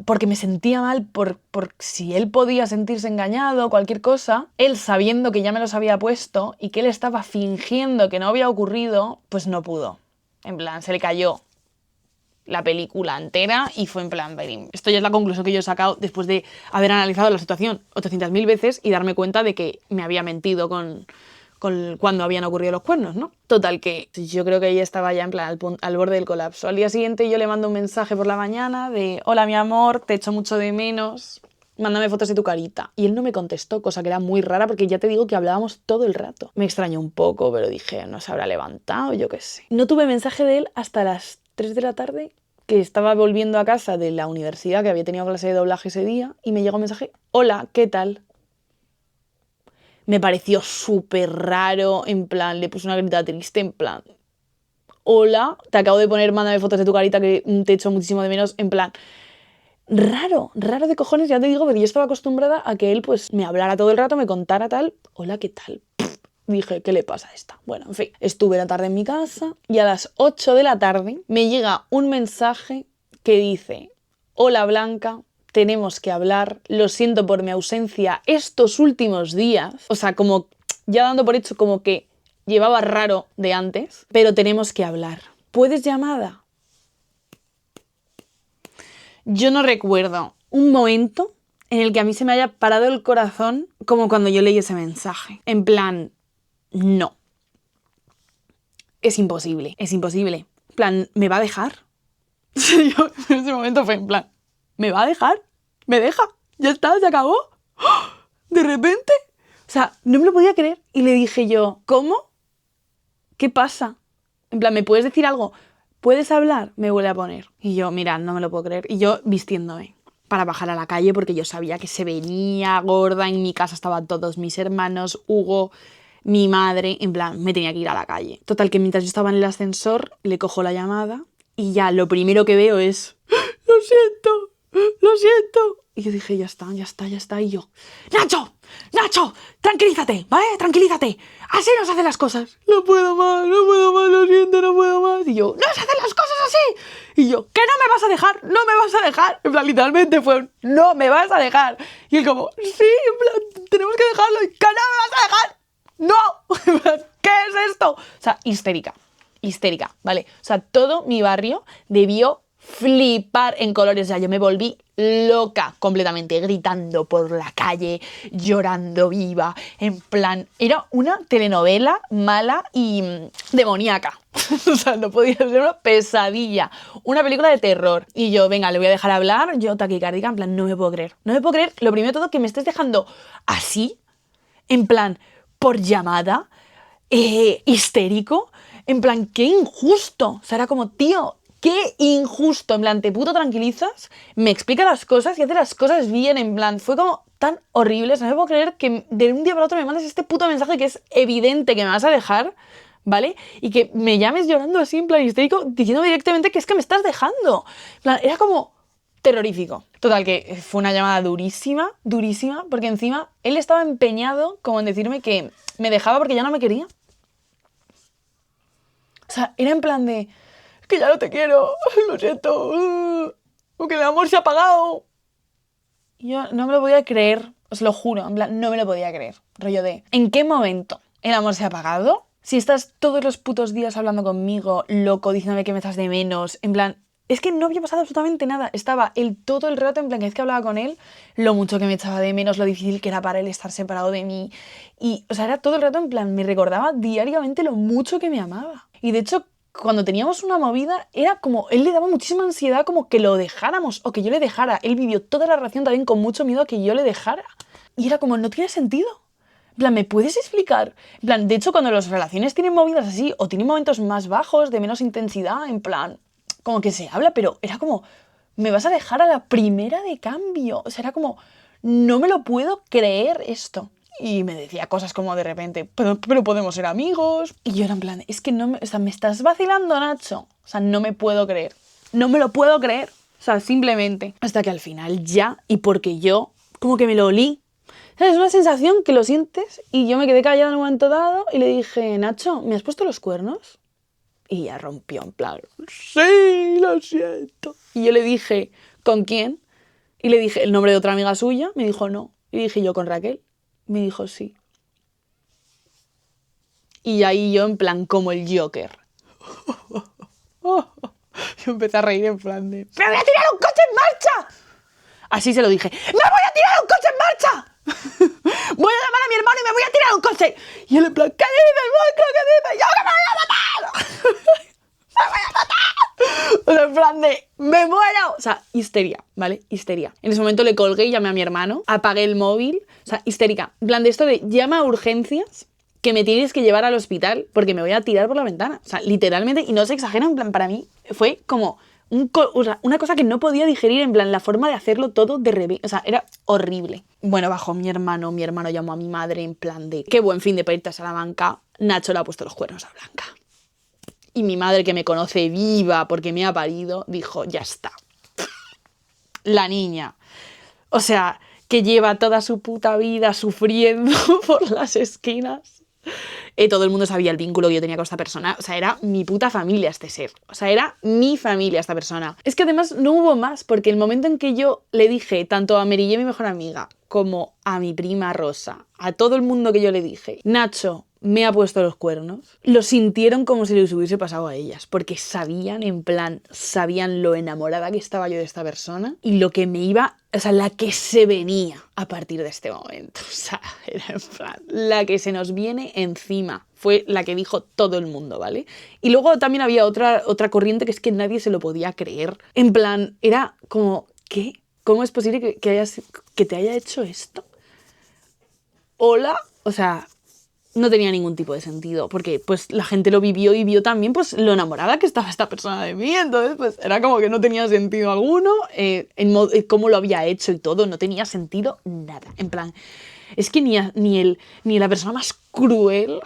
Speaker 1: porque me sentía mal por si él podía sentirse engañado o cualquier cosa, él sabiendo que ya me los había puesto y que él estaba fingiendo que no había ocurrido, pues no pudo. En plan, se le cayó la película entera y fue en plan, esto ya es la conclusión que yo he sacado después de haber analizado la situación 800.000 veces y darme cuenta de que me había mentido con cuando habían ocurrido los cuernos, ¿no? Total, que yo creo que ella estaba ya en plan al borde del colapso. Al día siguiente yo le mando un mensaje por la mañana de: hola, mi amor, te echo mucho de menos, mándame fotos de tu carita. Y él no me contestó, cosa que era muy rara porque ya te digo que hablábamos todo el rato. Me extrañó un poco, pero dije, no se habrá levantado, yo qué sé. No tuve mensaje de él hasta las 3 de la tarde, que estaba volviendo a casa de la universidad, que había tenido clase de doblaje ese día, y me llegó un mensaje: hola, ¿qué tal? Me pareció súper raro, en plan, le puse una carita triste, en plan, hola, te acabo de poner, mándame fotos de tu carita que te echo muchísimo de menos, en plan, raro de cojones, ya te digo, porque yo estaba acostumbrada a que él pues me hablara todo el rato, me contara tal, hola, ¿qué tal? Dije, ¿qué le pasa a esta? Bueno, en fin, estuve la tarde en mi casa y a las 8 de la tarde me llega un mensaje que dice: hola, Blanca, tenemos que hablar, lo siento por mi ausencia estos últimos días. O sea, como ya dando por hecho como que llevaba raro de antes, pero tenemos que hablar. ¿Puedes llamada? Yo no recuerdo un momento en el que a mí se me haya parado el corazón como cuando yo leí ese mensaje. En plan, no. Es imposible. En plan, ¿me va a dejar? Yo en ese momento fue en plan, ¿me va a dejar? ¿Me deja? ¿Ya está? ¿Se acabó? ¿De repente? O sea, no me lo podía creer. Y le dije yo, ¿cómo? ¿Qué pasa? En plan, ¿me puedes decir algo? ¿Puedes hablar? Me vuelve a poner. Y yo, mira, no me lo puedo creer. Y yo vistiéndome para bajar a la calle porque yo sabía que se venía gorda. En mi casa estaban todos mis hermanos, Hugo, mi madre. En plan, me tenía que ir a la calle. Total, que mientras yo estaba en el ascensor, le cojo la llamada y ya lo primero que veo es: lo siento. Y yo dije, ya está. Y yo, Nacho, tranquilízate, ¿vale? Tranquilízate. Así no se hacen las cosas. No puedo más, lo siento, no puedo más. Y yo, no se hacen las cosas así. Y yo, que no me vas a dejar. En plan, literalmente fue un, no me vas a dejar. Y él como, sí, en plan, tenemos que dejarlo. Y, que no me vas a dejar. No. En plan, ¿qué es esto? O sea, histérica, ¿vale? O sea, todo mi barrio debió flipar en colores. O sea, yo me volví loca completamente, gritando por la calle, llorando viva, en plan, era una telenovela mala y demoníaca. O sea, no podía ser una pesadilla, una película de terror. Y yo, venga, le voy a dejar hablar, yo taquicárdica, en plan, no me puedo creer, lo primero de todo, que me estés dejando así, en plan, por llamada, histérico, en plan, qué injusto. O sea, era como, tío, qué injusto. En plan, te puto tranquilizas, me explica las cosas y hace las cosas bien. En plan, fue como tan horrible. O sea, no me puedo creer que de un día para otro me mandes este puto mensaje que es evidente que me vas a dejar, ¿vale? Y que me llames llorando así, en plan histérico, diciéndome directamente que es que me estás dejando. En plan, era como terrorífico. Total, que fue una llamada durísima, porque encima él estaba empeñado como en decirme que me dejaba porque ya no me quería. O sea, era en plan de, es que ya no te quiero, lo siento, porque el amor se ha apagado. Y yo no me lo podía creer, os lo juro, en plan, no me lo podía creer. Rollo de, ¿en qué momento el amor se ha apagado? Si estás todos los putos días hablando conmigo, loco, diciéndome que me echas de menos, en plan, es que no había pasado absolutamente nada. Estaba él todo el rato, en plan, que es que hablaba con él, lo mucho que me echaba de menos, lo difícil que era para él estar separado de mí. Y, o sea, era todo el rato, en plan, me recordaba diariamente lo mucho que me amaba. Y de hecho, cuando teníamos una movida, era como, él le daba muchísima ansiedad como que lo dejáramos o que yo le dejara. Él vivió toda la relación también con mucho miedo a que yo le dejara. Y era como, no tiene sentido. En plan, ¿me puedes explicar? En plan, de hecho, cuando las relaciones tienen movidas así o tienen momentos más bajos, de menos intensidad, en plan, como que se habla, pero era como, me vas a dejar a la primera de cambio. O sea, era como, no me lo puedo creer esto. Y me decía cosas como de repente, pero podemos ser amigos. Y yo era en plan, es que no me, o sea, me estás vacilando, Nacho. O sea, no me puedo creer. No me lo puedo creer. O sea, simplemente. Hasta que al final ya, y porque yo como que me lo olí. O sea, es una sensación que lo sientes y yo me quedé callada en un momento dado y le dije, Nacho, ¿me has puesto los cuernos? Y ya rompió en plan, sí, lo siento. Y yo le dije, ¿con quién? Y le dije el nombre de otra amiga suya. Me dijo, no. Y dije yo, ¿con Raquel? Me dijo, sí. Y ahí yo en plan como el Joker. Yo empecé a reír en plan de, ¡me voy a tirar un coche en marcha! Así se lo dije, ¡me voy a tirar un coche en marcha! Voy a llamar a mi hermano y me voy a tirar a un coche. Y él en plan, ¿qué dices, Blanca? ¿Qué dices? ¡Yo que me voy a matar! ¡Me voy a matar! O sea, en plan de, ¡me muero! O sea, histeria, ¿vale? Histeria. En ese momento le colgué y llamé a mi hermano, apagué el móvil. O sea, histérica. En plan de esto de, llama a urgencias, que me tienes que llevar al hospital porque me voy a tirar por la ventana. O sea, literalmente, y no se exagera, en plan, para mí fue como una cosa que no podía digerir, en plan, la forma de hacerlo todo de revés. O sea, era horrible. Bueno, bajó mi hermano llamó a mi madre en plan de, qué buen fin de para irte a Salamanca, Nacho le ha puesto los cuernos a Blanca. Y mi madre, que me conoce viva porque me ha parido, dijo, ya está. La niña. O sea, que lleva toda su puta vida sufriendo por las esquinas. Todo el mundo sabía el vínculo que yo tenía con esta persona. O sea, era mi puta familia este ser. O sea, era mi familia esta persona. Es que además no hubo más, porque el momento en que yo le dije, tanto a Merille, mi mejor amiga, como a mi prima Rosa, a todo el mundo que yo le dije, Nacho me ha puesto los cuernos, lo sintieron como si les hubiese pasado a ellas, porque sabían, en plan, sabían lo enamorada que estaba yo de esta persona y lo que me iba, o sea, la que se venía a partir de este momento. O sea, era en plan, la que se nos viene encima. Fue la que dijo todo el mundo, ¿vale? Y luego también había otra corriente que es que nadie se lo podía creer. En plan, era como, ¿qué? ¿Cómo es posible que te haya hecho esto? Hola, o sea, no tenía ningún tipo de sentido, porque pues la gente lo vivió y vio también pues lo enamorada que estaba esta persona de mí, entonces pues era como que no tenía sentido alguno, cómo lo había hecho y todo, no tenía sentido nada, en plan, es que ni la persona más cruel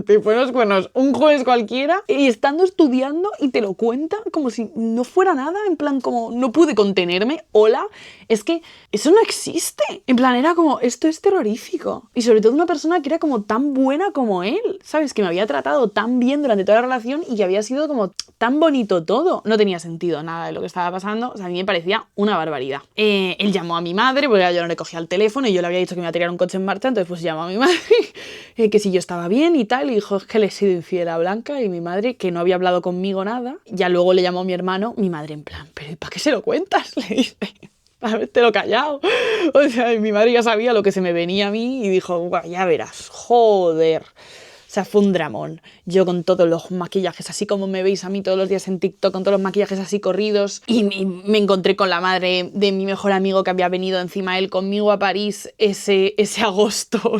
Speaker 1: te pone los cuernos un jueves cualquiera y estando estudiando y te lo cuenta como si no fuera nada, en plan como no pude contenerme, hola, es que eso no existe, en plan era como esto es terrorífico y sobre todo una persona que era como tan buena como él, ¿sabes? Que me había tratado tan bien durante toda la relación y que había sido como tan bonito todo, no tenía sentido nada de lo que estaba pasando, o sea, a mí me parecía una barbaridad. Él llamó a mi madre porque yo no le cogía el teléfono y yo le había dicho que me iba a tirar un coche en marcha, entonces pues llamó a mi madre que si yo estaba bien y tal, y dijo, es que le he sido infiel a Blanca, y mi madre, que no había hablado conmigo nada, ya luego le llamó a mi hermano, mi madre en plan, ¿pero para qué se lo cuentas? Le dice, habértelo callado. O sea, mi madre ya sabía lo que se me venía a mí y dijo, ya verás, joder. O sea, fue un dramón. Yo con todos los maquillajes, así como me veis a mí todos los días en TikTok, con todos los maquillajes así corridos. Y me encontré con la madre de mi mejor amigo que había venido encima él conmigo a París ese agosto.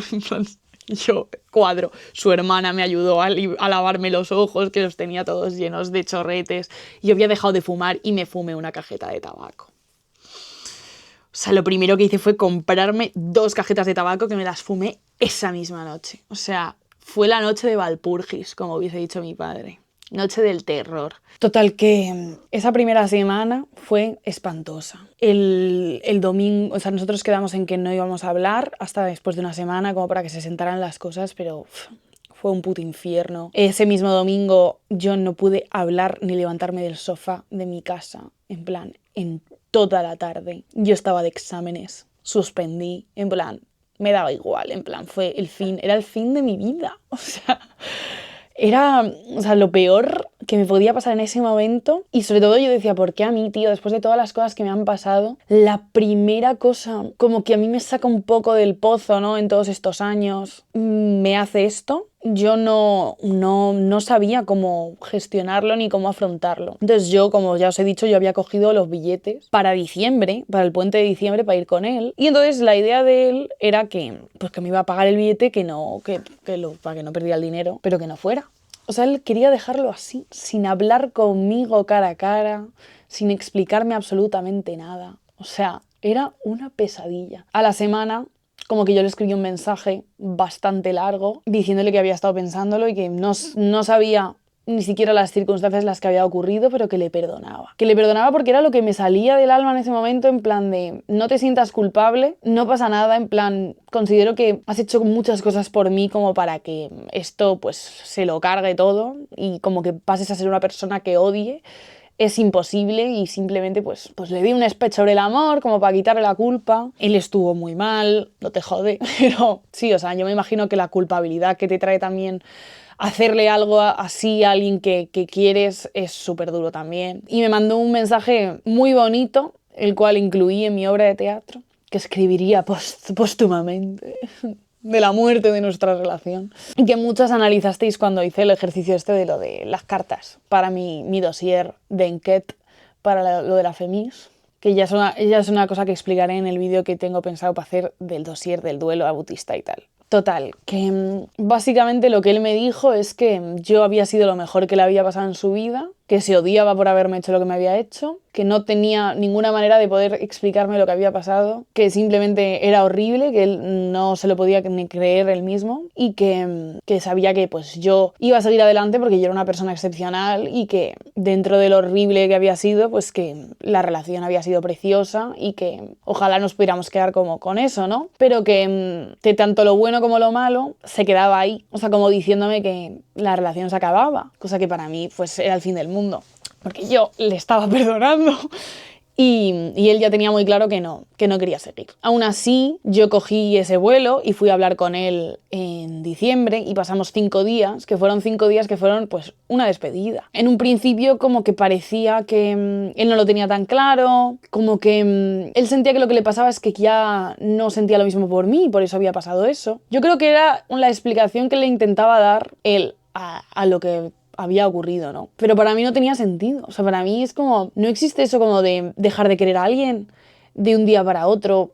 Speaker 1: Yo cuadro. Su hermana me ayudó a lavarme los ojos, que los tenía todos llenos de chorretes. Yo había dejado de fumar y me fumé una cajeta de tabaco. O sea, lo primero que hice fue comprarme 2 cajetas de tabaco que me las fumé esa misma noche. O sea, fue la noche de Valpurgis, como hubiese dicho mi padre. Noche del terror. Total, que esa primera semana fue espantosa. El domingo, o sea, nosotros quedamos en que no íbamos a hablar hasta después de una semana, como para que se sentaran las cosas, pero fue un puto infierno. Ese mismo domingo yo no pude hablar ni levantarme del sofá de mi casa, en plan, en toda la tarde. Yo estaba de exámenes, suspendí, en plan, me daba igual, en plan, era el fin de mi vida, o sea, era, o sea, lo peor que me podía pasar en ese momento. Y sobre todo yo decía, ¿por qué a mí, tío? Después de todas las cosas que me han pasado, la primera cosa como que a mí me saca un poco del pozo, ¿no? En todos estos años, me hace esto. Yo no sabía cómo gestionarlo ni cómo afrontarlo. Entonces yo, como ya os he dicho, yo había cogido los billetes para diciembre, para el puente de diciembre, para ir con él. Y entonces la idea de él era que, pues que me iba a pagar el billete, para que no perdiera el dinero, pero que no fuera. O sea, él quería dejarlo así, sin hablar conmigo cara a cara, sin explicarme absolutamente nada. O sea, era una pesadilla. A la semana, como que yo le escribí un mensaje bastante largo diciéndole que había estado pensándolo y que no sabía ni siquiera las circunstancias en las que había ocurrido, pero que le perdonaba. Que le perdonaba porque era lo que me salía del alma en ese momento, en plan de no te sientas culpable, no pasa nada, en plan considero que has hecho muchas cosas por mí como para que esto pues se lo cargue todo y como que pases a ser una persona que odie. Es imposible y simplemente pues le di un speech sobre el amor como para quitarle la culpa. Él estuvo muy mal, no te jode, pero sí, o sea, yo me imagino que la culpabilidad que te trae también hacerle algo así a alguien que quieres es súper duro también. Y me mandó un mensaje muy bonito, el cual incluí en mi obra de teatro, que escribiría póstumamente. de la muerte de nuestra relación. Y que muchas analizasteis cuando hice el ejercicio este de lo de las cartas para mi dossier de enquete para lo de la FEMIS, que ya es una cosa que explicaré en el vídeo que tengo pensado para hacer del dossier del duelo autista y tal. Total, que básicamente lo que él me dijo es que yo había sido lo mejor que le había pasado en su vida, que se odiaba por haberme hecho lo que me había hecho, que no tenía ninguna manera de poder explicarme lo que había pasado, que simplemente era horrible, que él no se lo podía ni creer él mismo y que sabía que pues yo iba a seguir adelante porque yo era una persona excepcional y que dentro de lo horrible que había sido, pues que la relación había sido preciosa y que ojalá nos pudiéramos quedar como con eso, ¿no? Pero que tanto lo bueno como lo malo se quedaba ahí, o sea, como diciéndome que la relación se acababa, cosa que para mí pues era el fin del mundo, porque yo le estaba perdonando y él ya tenía muy claro que no quería seguir. Aún así, yo cogí ese vuelo y fui a hablar con él en diciembre y pasamos 5 días, que fueron 5 días que fueron pues una despedida. En un principio como que parecía que él no lo tenía tan claro, como que él sentía que lo que le pasaba es que ya no sentía lo mismo por mí y por eso había pasado eso. Yo creo que era la explicación que le intentaba dar él a lo que había ocurrido, ¿no? Pero para mí no tenía sentido. O sea, para mí es como... No existe eso como de dejar de querer a alguien de un día para otro.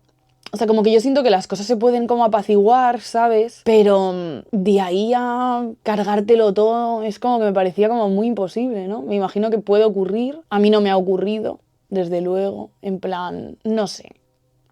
Speaker 1: O sea, como que yo siento que las cosas se pueden como apaciguar, ¿sabes? Pero de ahí a cargártelo todo es como que me parecía como muy imposible, ¿no? Me imagino que puede ocurrir. A mí no me ha ocurrido, desde luego. En plan, no sé.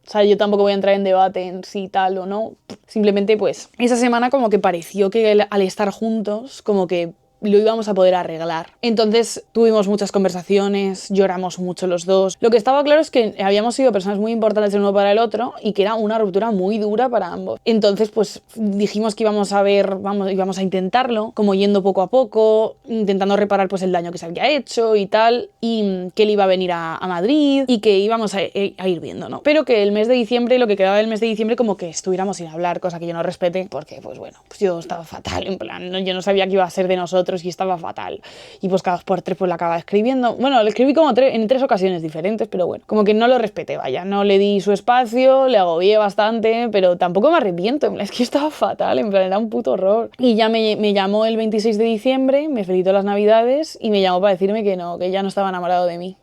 Speaker 1: O sea, yo tampoco voy a entrar en debate en si tal o no. Simplemente, pues, esa semana como que pareció que al estar juntos, como que lo íbamos a poder arreglar. Entonces tuvimos muchas conversaciones, lloramos mucho los dos. Lo que estaba claro es que habíamos sido personas muy importantes el uno para el otro y que era una ruptura muy dura para ambos. Entonces pues dijimos que íbamos a intentarlo, como yendo poco a poco, intentando reparar pues el daño que se había hecho y tal, y que él iba a venir a Madrid y que íbamos a ir viendo, ¿no? Pero que el mes de diciembre, lo que quedaba del mes de diciembre, como que estuviéramos sin hablar, cosa que yo no respeté, porque pues bueno, pues yo estaba fatal, en plan, yo no sabía qué iba a ser de nosotros y estaba fatal. Y pues cada 2 por 3 pues la acababa escribiendo. Bueno, lo escribí como en 3 ocasiones diferentes, pero bueno, como que no lo respeté, vaya. No le di su espacio, le agobié bastante, pero tampoco me arrepiento. Es que yo estaba fatal, en plan, era un puto horror. Y ya me llamó el 26 de diciembre, me felicitó las navidades y me llamó para decirme que no, que ya no estaba enamorado de mí.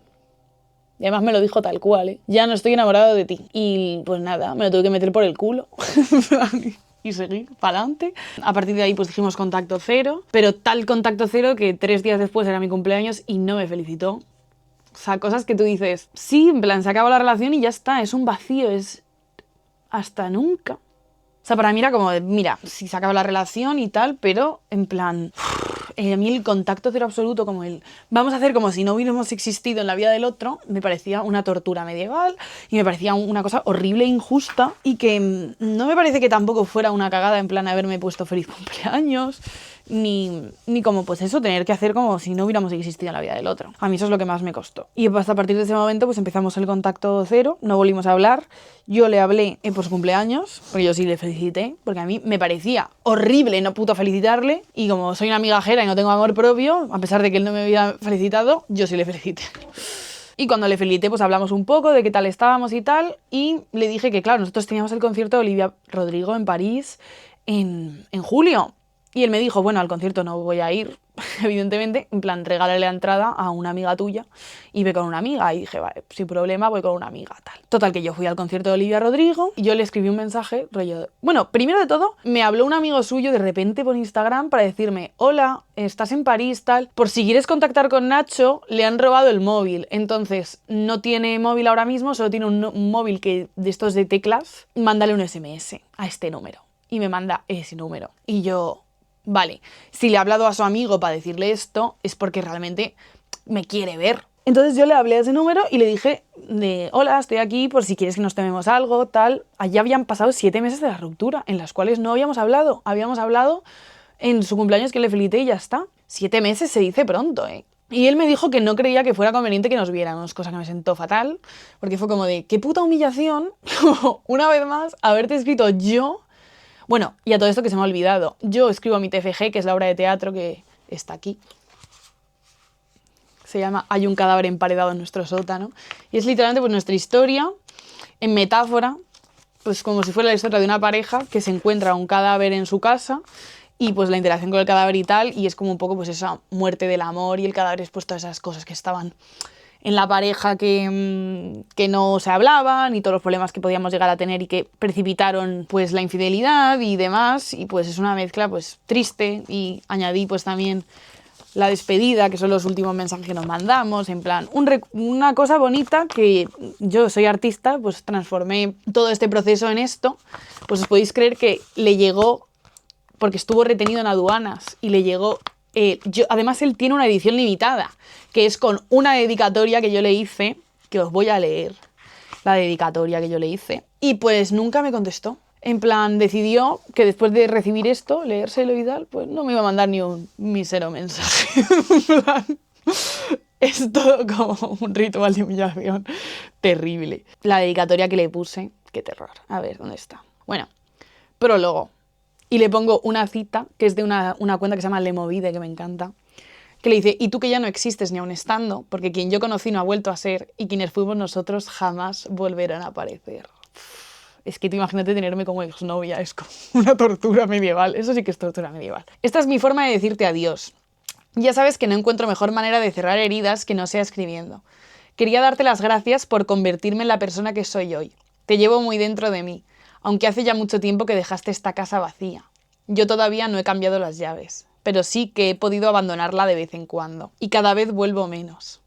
Speaker 1: Y además me lo dijo tal cual, ¿eh? Ya no estoy enamorado de ti. Y pues nada, me lo tuve que meter por el culo. Y seguir para adelante. A partir de ahí pues dijimos contacto cero, pero tal contacto cero que 3 días después era mi cumpleaños y no me felicitó. O sea, cosas que tú dices, sí, en plan, se acaba la relación y ya está, es un vacío, es hasta nunca. O sea, para mí era como de, mira, sí se acaba la relación y tal, pero en plan... A mí el contacto cero absoluto, como el vamos a hacer como si no hubiéramos existido en la vida del otro, me parecía una tortura medieval y me parecía una cosa horrible e injusta y que no me parece que tampoco fuera una cagada en plan haberme puesto feliz cumpleaños ni como pues eso, tener que hacer como si no hubiéramos existido en la vida del otro. A mí eso es lo que más me costó. Y hasta a partir de ese momento pues empezamos el contacto cero, no volvimos a hablar. Yo le hablé por su cumpleaños, porque yo sí le felicité, porque a mí me parecía horrible no puto felicitarle y como soy una migajera y no tengo amor propio, a pesar de que él no me había felicitado, yo sí le felicité. Y cuando le felicité, pues hablamos un poco de qué tal estábamos y tal, y le dije que, claro, nosotros teníamos el concierto de Olivia Rodrigo en París en julio. Y él me dijo, bueno, al concierto no voy a ir, evidentemente, en plan, regálale la entrada a una amiga tuya y ve con una amiga. Y dije, vale, sin problema, voy con una amiga, tal. Total, que yo fui al concierto de Olivia Rodrigo y yo le escribí un mensaje, rollo... Bueno, primero de todo, me habló un amigo suyo de repente por Instagram para decirme, hola, estás en París, tal, por si quieres contactar con Nacho, le han robado el móvil. Entonces, no tiene móvil ahora mismo, solo tiene un móvil que de estos de teclas, mándale un SMS a este número. Y me manda ese número. Y yo... Vale, si le ha hablado a su amigo para decirle esto, es porque realmente me quiere ver. Entonces yo le hablé a ese número y le dije hola, estoy aquí por si quieres que nos tomemos algo, tal. Allá habían pasado 7 meses de la ruptura, en las cuales no habíamos hablado. Habíamos hablado en su cumpleaños que le felicité y ya está. 7 meses se dice pronto, ¿eh? Y él me dijo que no creía que fuera conveniente que nos viéramos, cosa que me sentó fatal, porque fue como de, qué puta humillación, una vez más, haberte escrito yo. Bueno, y a todo esto que se me ha olvidado. Yo escribo mi TFG, que es la obra de teatro que está aquí. Se llama Hay un cadáver emparedado en nuestro sótano. Y es literalmente pues nuestra historia, en metáfora, pues como si fuera la historia de una pareja que se encuentra un cadáver en su casa y pues la interacción con el cadáver y tal, y es como un poco pues esa muerte del amor y el cadáver es pues todas esas cosas que estaban en la pareja que no se hablaban y todos los problemas que podíamos llegar a tener y que precipitaron pues la infidelidad y demás, y pues es una mezcla pues triste, y añadí pues también la despedida, que son los últimos mensajes que nos mandamos, en plan, una cosa bonita que yo soy artista, pues transformé todo este proceso en esto, pues os podéis creer que le llegó, porque estuvo retenido en aduanas, y le llegó, además él tiene una edición limitada, que es con una dedicatoria que yo le hice, que os voy a leer, la dedicatoria que yo le hice, y pues nunca me contestó. En plan, decidió que después de recibir esto, leérselo y tal, pues no me iba a mandar ni un mísero mensaje. En plan, es todo como un ritual de humillación terrible. La dedicatoria que le puse, qué terror. A ver, ¿dónde está? Bueno, prólogo. Y le pongo una cita, que es de una cuenta que se llama Lemovide, que me encanta, que le dice: y tú que ya no existes ni aun estando, porque quien yo conocí no ha vuelto a ser, y quienes fuimos nosotros jamás volverán a aparecer. Es que tú imagínate tenerme como exnovia, es como una tortura medieval. Eso sí que es tortura medieval. Esta es mi forma de decirte adiós. Ya sabes que no encuentro mejor manera de cerrar heridas que no sea escribiendo. Quería darte las gracias por convertirme en la persona que soy hoy. Te llevo muy dentro de mí, aunque hace ya mucho tiempo que dejaste esta casa vacía. Yo todavía no he cambiado las llaves, pero sí que he podido abandonarla de vez en cuando, y cada vez vuelvo menos.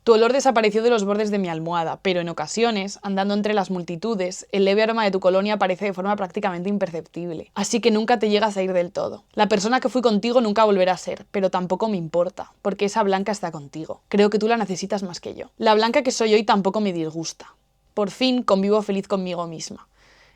Speaker 1: Tu olor desapareció de los bordes de mi almohada, pero en ocasiones, andando entre las multitudes, el leve aroma de tu colonia aparece de forma prácticamente imperceptible. Así que nunca te llegas a ir del todo. La persona que fui contigo nunca volverá a ser, pero tampoco me importa, porque esa Blanca está contigo. Creo que tú la necesitas más que yo. La Blanca que soy hoy tampoco me disgusta. Por fin convivo feliz conmigo misma.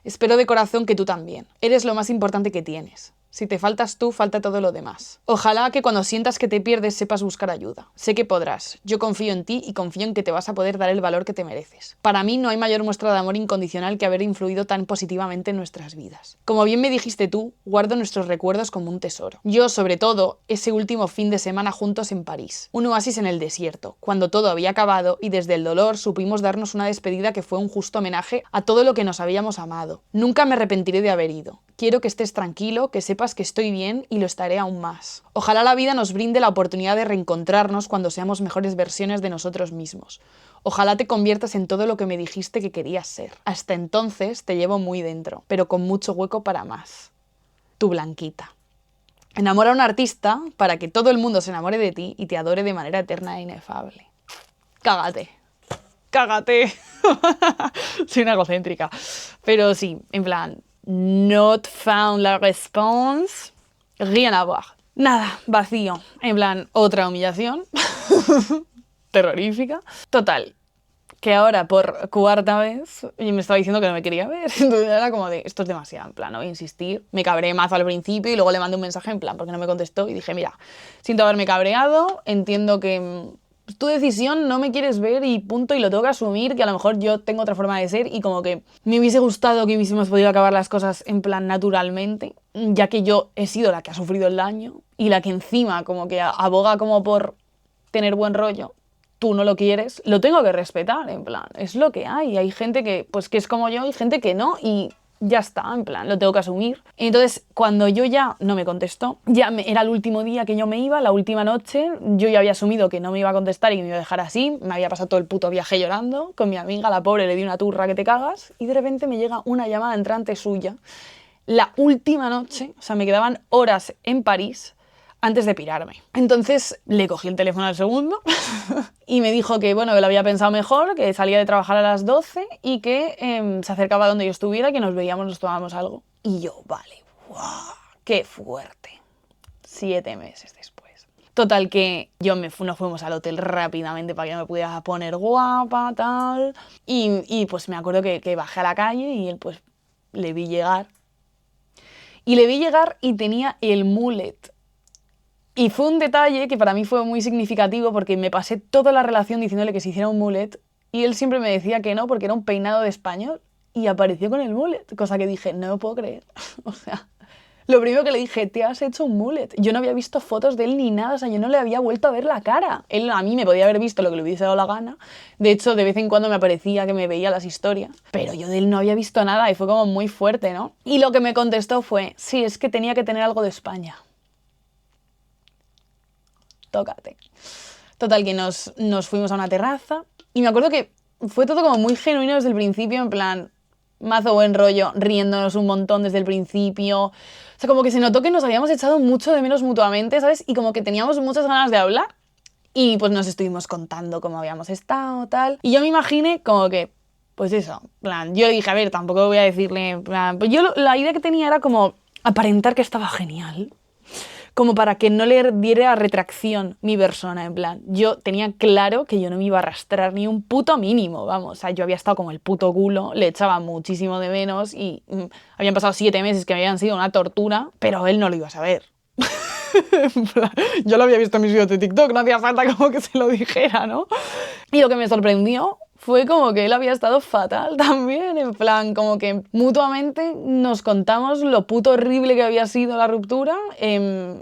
Speaker 1: Espero de corazón que tú también. Eres lo más importante que tienes. Si te faltas tú, falta todo lo demás. Ojalá que cuando sientas que te pierdes sepas buscar ayuda. Sé que podrás. Yo confío en ti y confío en que te vas a poder dar el valor que te mereces. Para mí no hay mayor muestra de amor incondicional que haber influido tan positivamente en nuestras vidas. Como bien me dijiste tú, guardo nuestros recuerdos como un tesoro. Yo, sobre todo, ese último fin de semana juntos en París. Un oasis en el desierto, cuando todo había acabado y desde el dolor supimos darnos una despedida que fue un justo homenaje a todo lo que nos habíamos amado. Nunca me arrepentiré de haber ido. Quiero que estés tranquilo, que sepas que estoy bien y lo estaré aún más. Ojalá la vida nos brinde la oportunidad de reencontrarnos cuando seamos mejores versiones de nosotros mismos. Ojalá te conviertas en todo lo que me dijiste que querías ser. Hasta entonces te llevo muy dentro, pero con mucho hueco para más. Tu Blanquita. Enamora a un artista para que todo el mundo se enamore de ti y te adore de manera eterna e inefable. Cágate. Cágate. Soy una egocéntrica. Pero sí, en plan... Not found la response. Rien à voir. Nada, vacío. En plan, otra humillación. Terrorífica. Total. Que ahora, por cuarta vez, y me estaba diciendo que no me quería ver. Entonces era como de, esto es demasiado, en plan, no voy a insistir. Me cabré mazo al principio y luego le mandé un mensaje en plan, porque no me contestó. Y dije, mira, siento haberme cabreado, entiendo que... tu decisión, no me quieres ver y punto, y lo tengo que asumir, que a lo mejor yo tengo otra forma de ser y como que me hubiese gustado que hubiésemos podido acabar las cosas en plan naturalmente, ya que yo he sido la que ha sufrido el daño y la que encima como que aboga como por tener buen rollo. Tú no lo quieres, lo tengo que respetar, en plan, es lo que hay gente que pues que es como yo y gente que no, y ya está, en plan, lo tengo que asumir. Y entonces, cuando yo ya no me contestó, era el último día que yo me iba, la última noche, yo ya había asumido que no me iba a contestar y que me iba a dejar así, me había pasado todo el puto viaje llorando, con mi amiga, la pobre, le di una turra que te cagas, y de repente me llega una llamada entrante suya, la última noche, o sea, me quedaban horas en París, antes de pirarme. Entonces le cogí el teléfono al segundo y me dijo que, bueno, que lo había pensado mejor, que salía de trabajar a las 12 y que se acercaba donde yo estuviera, que nos veíamos, nos tomábamos algo. Y yo, vale, ¡guau! ¡Qué fuerte! 7 meses después. Total que nos fuimos al hotel rápidamente para que no me pudiera poner guapa, tal. Y pues me acuerdo que bajé a la calle y él pues le vi llegar. Y le vi llegar y tenía el mullet. Y fue un detalle que para mí fue muy significativo porque me pasé toda la relación diciéndole que se hiciera un mullet y él siempre me decía que no porque era un peinado de español y apareció con el mullet, cosa que dije, no me puedo creer. O sea, Lo primero que le dije, te has hecho un mullet. Yo no había visto fotos de él ni nada, o sea, yo no le había vuelto a ver la cara. Él a mí me podía haber visto lo que le hubiese dado la gana. De hecho, de vez en cuando me aparecía que me veía las historias. Pero yo de él no había visto nada y fue como muy fuerte, ¿no? Y lo que me contestó fue, sí, es que tenía que tener algo de España. Tócate. Total, que nos fuimos a una terraza y me acuerdo que fue todo como muy genuino desde el principio, en plan, mazo buen rollo, riéndonos un montón desde el principio. O sea, como que se notó que nos habíamos echado mucho de menos mutuamente, ¿sabes? Y como que teníamos muchas ganas de hablar y pues nos estuvimos contando cómo habíamos estado, tal. Y yo me imaginé como que, pues eso, en plan, yo le dije, a ver, tampoco voy a decirle, en plan, pues yo la idea que tenía era como aparentar que estaba genial, como para que no le diera retracción mi persona, en plan, yo tenía claro que yo no me iba a arrastrar ni un puto mínimo, vamos, o sea, yo había estado como el puto culo, le echaba muchísimo de menos y habían pasado 7 meses que me habían sido una tortura, pero él no lo iba a saber. En plan, yo lo había visto en mis vídeos de TikTok, no hacía falta como que se lo dijera, ¿no? Y lo que me sorprendió fue como que él había estado fatal también, en plan, como que mutuamente nos contamos lo puto horrible que había sido la ruptura,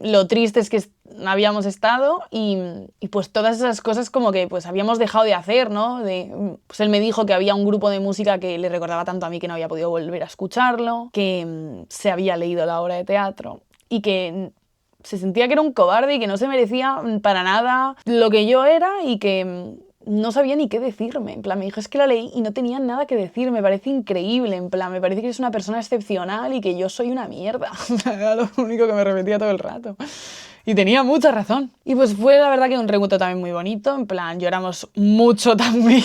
Speaker 1: lo tristes que habíamos estado y pues todas esas cosas como que pues habíamos dejado de hacer, ¿no? Pues él me dijo que había un grupo de música que le recordaba tanto a mí que no había podido volver a escucharlo, que se había leído la obra de teatro y que se sentía que era un cobarde y que no se merecía para nada lo que yo era y que no sabía ni qué decirme. En plan, me dijo, es que la leí y no tenía nada que decir, me parece increíble, en plan, me parece que eres una persona excepcional y que yo soy una mierda. Era lo único que me repetía todo el rato. Y tenía mucha razón. Y pues fue la verdad que un reencuentro también muy bonito, en plan, lloramos mucho también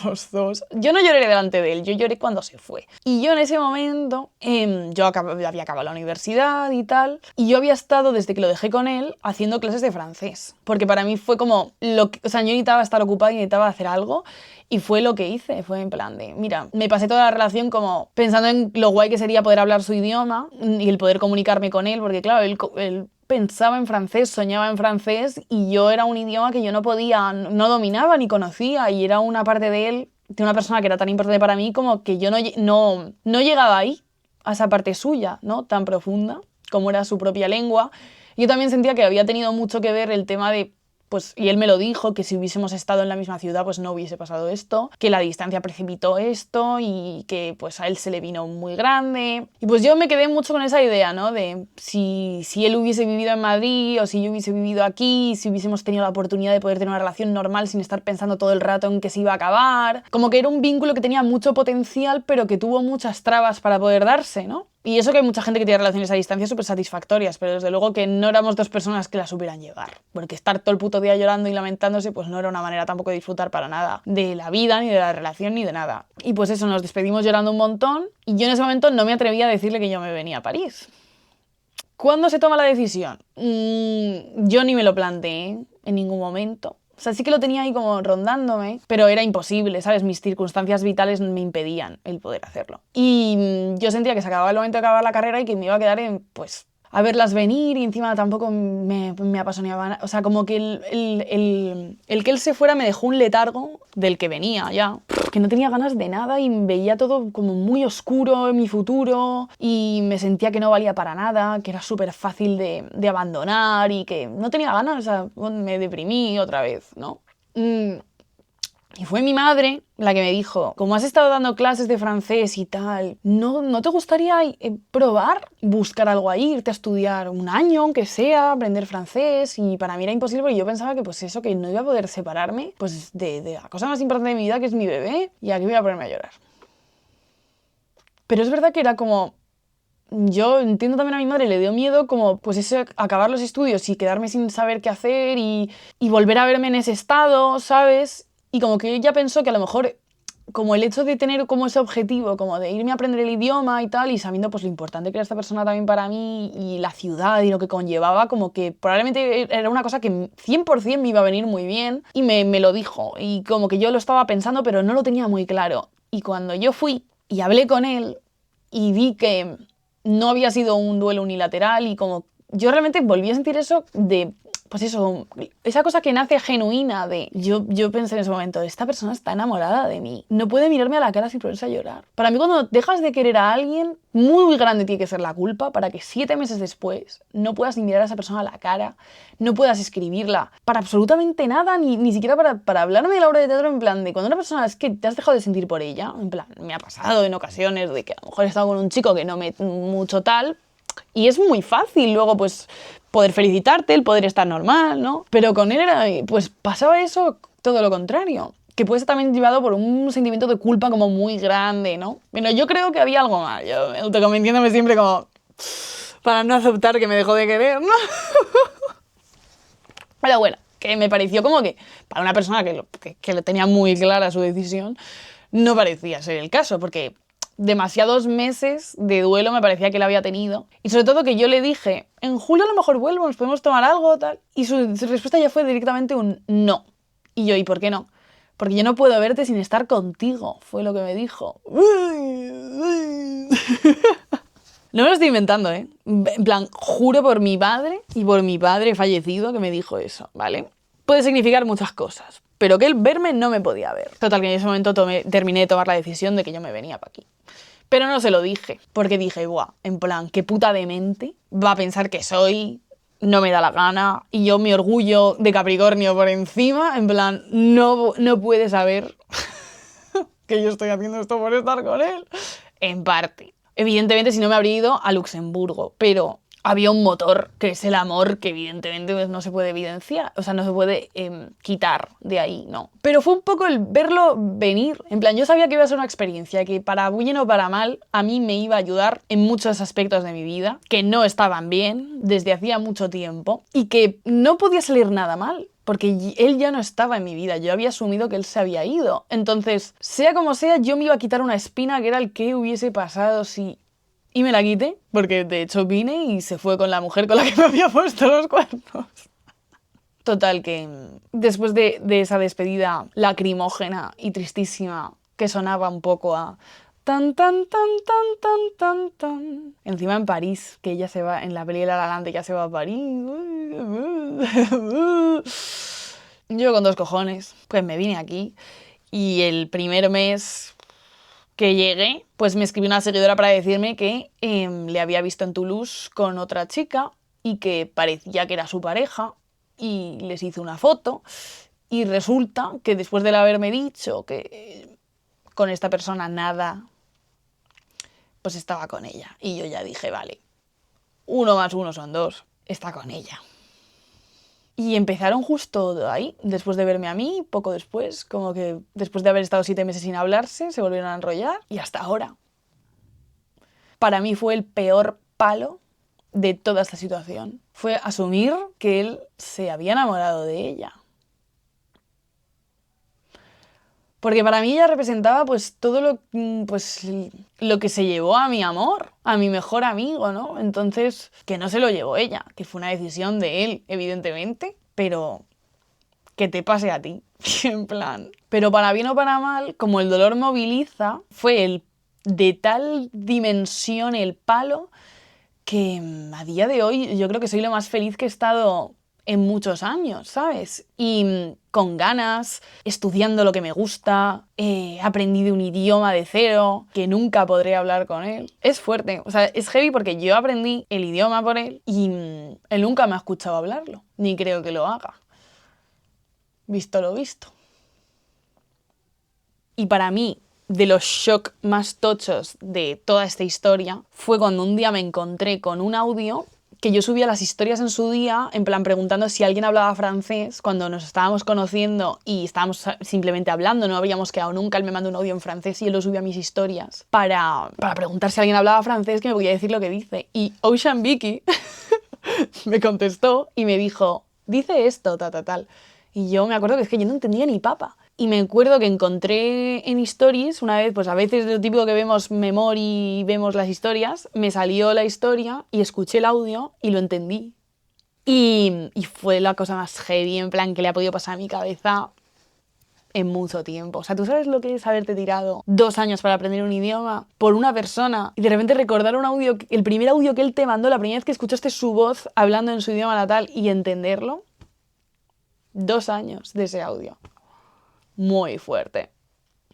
Speaker 1: los dos. Yo no lloré delante de él, yo lloré cuando se fue. Y yo en ese momento, yo había acabado la universidad y tal, y yo había estado, desde que lo dejé con él, haciendo clases de francés. Porque para mí fue como, o sea, yo necesitaba estar ocupada y necesitaba hacer algo, y fue lo que hice, fue en plan de, mira, me pasé toda la relación como pensando en lo guay que sería poder hablar su idioma y el poder comunicarme con él, porque claro, él pensaba en francés, soñaba en francés y yo era un idioma que yo no podía, no dominaba ni conocía y era una parte de él, de una persona que era tan importante para mí como que yo no llegaba ahí, a esa parte suya, ¿no? Tan profunda como era su propia lengua. Yo también sentía que había tenido mucho que ver el tema de, pues, y él me lo dijo, que si hubiésemos estado en la misma ciudad pues no hubiese pasado esto, que la distancia precipitó esto y que pues a él se le vino muy grande. Y pues yo me quedé mucho con esa idea, ¿no? De si él hubiese vivido en Madrid o si yo hubiese vivido aquí, si hubiésemos tenido la oportunidad de poder tener una relación normal sin estar pensando todo el rato en que se iba a acabar. Como que era un vínculo que tenía mucho potencial pero que tuvo muchas trabas para poder darse, ¿no? Y eso que hay mucha gente que tiene relaciones a distancia súper satisfactorias, pero desde luego que no éramos dos personas que las supieran llevar. Porque estar todo el puto día llorando y lamentándose, pues no era una manera tampoco de disfrutar para nada de la vida, ni de la relación, ni de nada. Y pues eso, nos despedimos llorando un montón y yo en ese momento no me atrevía a decirle que yo me venía a París. ¿Cuándo se toma la decisión? Yo ni me lo planteé en ningún momento. O sea, sí que lo tenía ahí como rondándome, pero era imposible, ¿sabes? Mis circunstancias vitales me impedían el poder hacerlo. Y yo sentía que se acababa el momento de acabar la carrera y que me iba a quedar en, pues, a verlas venir y encima tampoco me apasionaba. O sea, como que el que él se fuera me dejó un letargo del que venía ya. Que no tenía ganas de nada y veía todo como muy oscuro en mi futuro y me sentía que no valía para nada, que era súper fácil de abandonar y que no tenía ganas, o sea, me deprimí otra vez, ¿no? Y fue mi madre la que me dijo, como has estado dando clases de francés y tal, ¿no te gustaría probar? Buscar algo ahí, irte a estudiar un año, aunque sea, aprender francés. Y para mí era imposible porque yo pensaba que pues eso, que no iba a poder separarme pues de la cosa más importante de mi vida, que es mi bebé, y aquí voy a ponerme a llorar. Pero es verdad que era como... Yo entiendo también a mi madre, le dio miedo como pues eso, acabar los estudios y quedarme sin saber qué hacer y volver a verme en ese estado, ¿sabes? Y como que ella pensó que a lo mejor como el hecho de tener como ese objetivo, como de irme a aprender el idioma y tal, y sabiendo pues lo importante que era esta persona también para mí y la ciudad y lo que conllevaba, como que probablemente era una cosa que 100% me iba a venir muy bien y me lo dijo. Y como que yo lo estaba pensando pero no lo tenía muy claro. Y cuando yo fui y hablé con él y vi que no había sido un duelo unilateral y como yo realmente volví a sentir eso de pues eso, esa cosa que nace genuina de... Yo pensé en ese momento, esta persona está enamorada de mí, no puede mirarme a la cara sin ponerse a llorar. Para mí, cuando dejas de querer a alguien, muy grande tiene que ser la culpa para que 7 meses después no puedas ni mirar a esa persona a la cara, no puedas escribirla para absolutamente nada, ni siquiera para hablarme de la obra de teatro, en plan de cuando una persona es que te has dejado de sentir por ella, en plan, me ha pasado en ocasiones de que a lo mejor he estado con un chico que no me mucho tal, y es muy fácil luego pues poder felicitarte, el poder estar normal, ¿no? Pero con él era, pues pasaba eso, todo lo contrario. Que puede ser también llevado por un sentimiento de culpa como muy grande, ¿no? Bueno, yo creo que había algo mal. Yo autoconvenciéndome siempre como... para no aceptar que me dejó de querer, ¿no? Pero bueno, que me pareció como que para una persona que le tenía muy clara su decisión, no parecía ser el caso, porque demasiados meses de duelo me parecía que él había tenido. Y sobre todo que yo le dije, en julio a lo mejor vuelvo, nos podemos tomar algo, tal. Y su respuesta ya fue directamente un no. Y yo, ¿y por qué no? Porque yo no puedo verte sin estar contigo, fue lo que me dijo. No me lo estoy inventando, ¿eh? En plan, juro por mi padre y por mi padre fallecido que me dijo eso, ¿vale? Puede significar muchas cosas, pero que él verme no me podía ver. Total, que en ese momento terminé de tomar la decisión de que yo me venía para aquí. Pero no se lo dije, porque dije, buah, en plan, qué puta demente va a pensar que soy, no me da la gana, y yo mi orgullo de Capricornio por encima, en plan, no puede saber que yo estoy haciendo esto por estar con él. En parte. Evidentemente, si no me habría ido a Luxemburgo, pero había un motor, que es el amor, que evidentemente pues, no se puede evidenciar, o sea, no se puede quitar de ahí, ¿no? Pero fue un poco el verlo venir, en plan, yo sabía que iba a ser una experiencia que para bien o para mal, a mí me iba a ayudar en muchos aspectos de mi vida, que no estaban bien desde hacía mucho tiempo, y que no podía salir nada mal. Porque él ya no estaba en mi vida, yo había asumido que él se había ido. Entonces, sea como sea, yo me iba a quitar una espina que era el que hubiese pasado si... Y me la quité, porque de hecho vine y se fue con la mujer con la que me había puesto los cuernos. Total, que después de esa despedida lacrimógena y tristísima, que sonaba un poco a... tan, tan, tan, tan, tan, tan, tan. Encima en París, que ella se va, en la peli de La La Land, ella se va a París. Yo con 2 cojones, pues me vine aquí y el primer mes que llegué, pues me escribió una seguidora para decirme que le había visto en Toulouse con otra chica y que parecía que era su pareja y les hice una foto y resulta que después de haberme dicho que con esta persona nada, pues estaba con ella. Y yo ya dije, vale, 1 más 1 son 2, está con ella. Y empezaron justo ahí, después de verme a mí, poco después, como que después de haber estado 7 meses sin hablarse, se volvieron a enrollar y hasta ahora. Para mí fue el peor palo de toda esta situación. Fue asumir que él se había enamorado de ella. Porque para mí ella representaba pues todo lo que se llevó a mi amor, a mi mejor amigo, ¿no? Entonces, que no se lo llevó ella, que fue una decisión de él, evidentemente, pero que te pase a ti, en plan. Pero para bien o para mal, como el dolor moviliza, fue de tal dimensión el palo que a día de hoy yo creo que soy lo más feliz que he estado en muchos años, ¿sabes? Y con ganas, estudiando lo que me gusta, aprendí de un idioma de cero, que nunca podré hablar con él. Es fuerte, o sea, es heavy porque yo aprendí el idioma por él y él nunca me ha escuchado hablarlo, ni creo que lo haga. Visto lo visto. Y para mí, de los shocks más tochos de toda esta historia, fue cuando un día me encontré con un audio que yo subía las historias en su día, en plan preguntando si alguien hablaba francés, cuando nos estábamos conociendo y estábamos simplemente hablando, no habíamos quedado nunca, él me mandó un audio en francés y él lo subió a mis historias para preguntar si alguien hablaba francés, que me podía decir lo que dice. Y Ocean Vicky me contestó y me dijo, dice esto, tal. Y yo me acuerdo que es que yo no entendía ni papa. Y me acuerdo que encontré en stories, una vez, pues a veces lo típico que vemos memory y vemos las historias, me salió la historia y escuché el audio y lo entendí. Y fue la cosa más heavy, en plan, que le ha podido pasar a mi cabeza en mucho tiempo. O sea, ¿tú sabes lo que es haberte tirado 2 años para aprender un idioma por una persona y de repente recordar un audio, el primer audio que él te mandó, la primera vez que escuchaste su voz hablando en su idioma natal y entenderlo? 2 años de ese audio. Muy fuerte.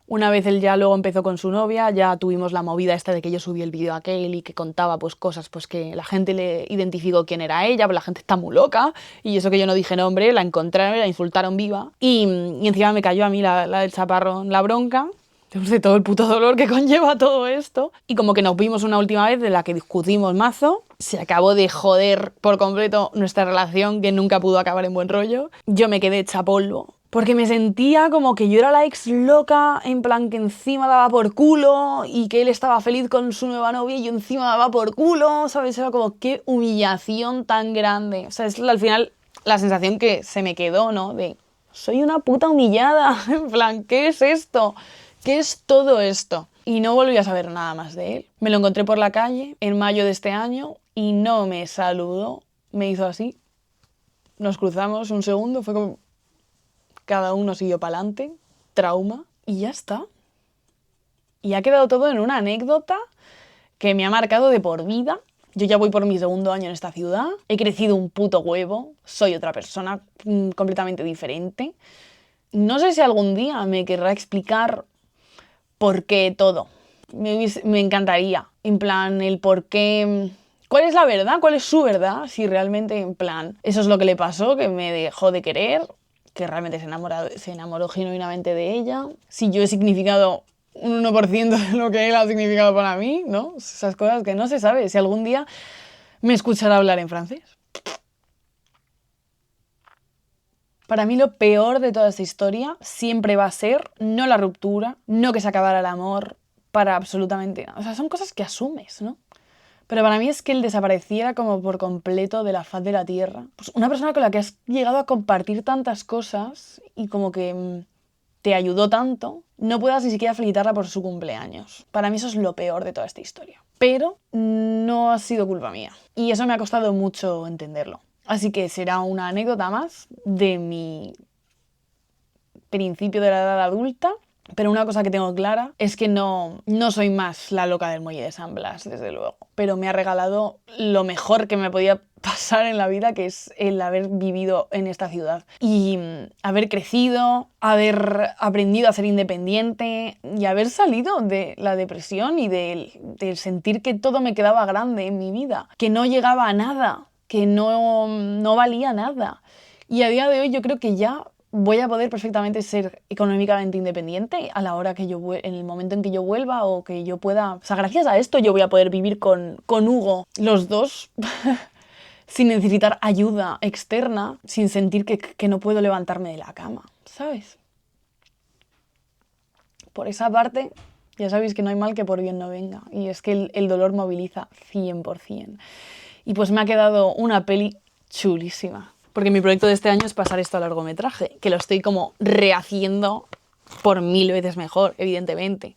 Speaker 1: Una vez él ya luego empezó con su novia, ya tuvimos la movida esta de que yo subí el vídeo a aquel y que contaba pues cosas pues que la gente le identificó quién era ella, pero la gente está muy loca, y eso que yo no dije nombre, la encontraron y la insultaron viva. Y encima me cayó a mí la del chaparrón, la bronca, de todo el puto dolor que conlleva todo esto. Y como que nos vimos una última vez de la que discutimos mazo, se acabó de joder por completo nuestra relación, que nunca pudo acabar en buen rollo. Yo me quedé hecha polvo. Porque me sentía como que yo era la ex loca, en plan que encima daba por culo y que él estaba feliz con su nueva novia y yo encima daba por culo, ¿sabes? Era como qué humillación tan grande. O sea, es al final la sensación que se me quedó, ¿no? De, soy una puta humillada, en plan, ¿qué es esto? ¿Qué es todo esto? Y no volví a saber nada más de él. Me lo encontré por la calle en mayo de este año y no me saludó, me hizo así. Nos cruzamos un segundo, fue como... Cada uno siguió para adelante, trauma, y ya está. Y ha quedado todo en una anécdota que me ha marcado de por vida. Yo ya voy por mi 2.º año en esta ciudad, he crecido un puto huevo, soy otra persona completamente diferente. No sé si algún día me querrá explicar por qué todo. Me encantaría, en plan, el por qué... ¿Cuál es la verdad? ¿Cuál es su verdad? Si realmente, en plan, eso es lo que le pasó, que me dejó de querer, que realmente se enamoró genuinamente de ella. Si yo he significado un 1% de lo que él ha significado para mí, ¿no? Esas cosas que no se sabe. Si algún día me escuchará hablar en francés. Para mí lo peor de toda esta historia siempre va a ser no la ruptura, no que se acabara el amor, para absolutamente nada. O sea, son cosas que asumes, ¿no? Pero para mí es que él desapareciera como por completo de la faz de la tierra. Pues una persona con la que has llegado a compartir tantas cosas y como que te ayudó tanto, no puedas ni siquiera felicitarla por su cumpleaños. Para mí eso es lo peor de toda esta historia. Pero no ha sido culpa mía. Y eso me ha costado mucho entenderlo. Así que será una anécdota más de mi principio de la edad adulta. Pero una cosa que tengo clara es que no soy más la loca del muelle de San Blas, desde luego. Pero me ha regalado lo mejor que me podía pasar en la vida, que es el haber vivido en esta ciudad. Y haber crecido, haber aprendido a ser independiente y haber salido de la depresión y del sentir que todo me quedaba grande en mi vida, que no llegaba a nada, que no valía nada. Y a día de hoy yo creo que ya... voy a poder perfectamente ser económicamente independiente a la hora que en el momento en que yo vuelva o que yo pueda... O sea, gracias a esto yo voy a poder vivir con Hugo, los dos, sin necesitar ayuda externa, sin sentir que no puedo levantarme de la cama, ¿sabes? Por esa parte, ya sabéis que no hay mal que por bien no venga. Y es que el dolor moviliza 100%. Y pues me ha quedado una peli chulísima. Porque mi proyecto de este año es pasar esto a largometraje, que lo estoy como rehaciendo por 1000 veces mejor, evidentemente.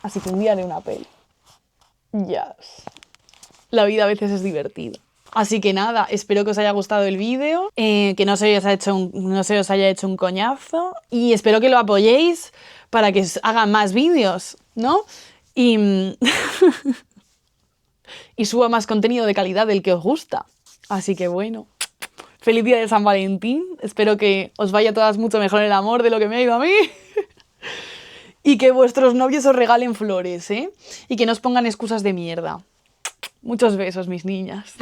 Speaker 1: Así que un día haré una peli. Yes. La vida a veces es divertida. Así que nada, espero que os haya gustado el vídeo, que no se os haya hecho un coñazo y espero que lo apoyéis para que os haga más vídeos, ¿no? Y suba más contenido de calidad del que os gusta. Así que bueno, feliz día de San Valentín. Espero que os vaya a todas mucho mejor el amor de lo que me ha ido a mí. Y que vuestros novios os regalen flores, ¿eh? Y que no os pongan excusas de mierda. Muchos besos, mis niñas.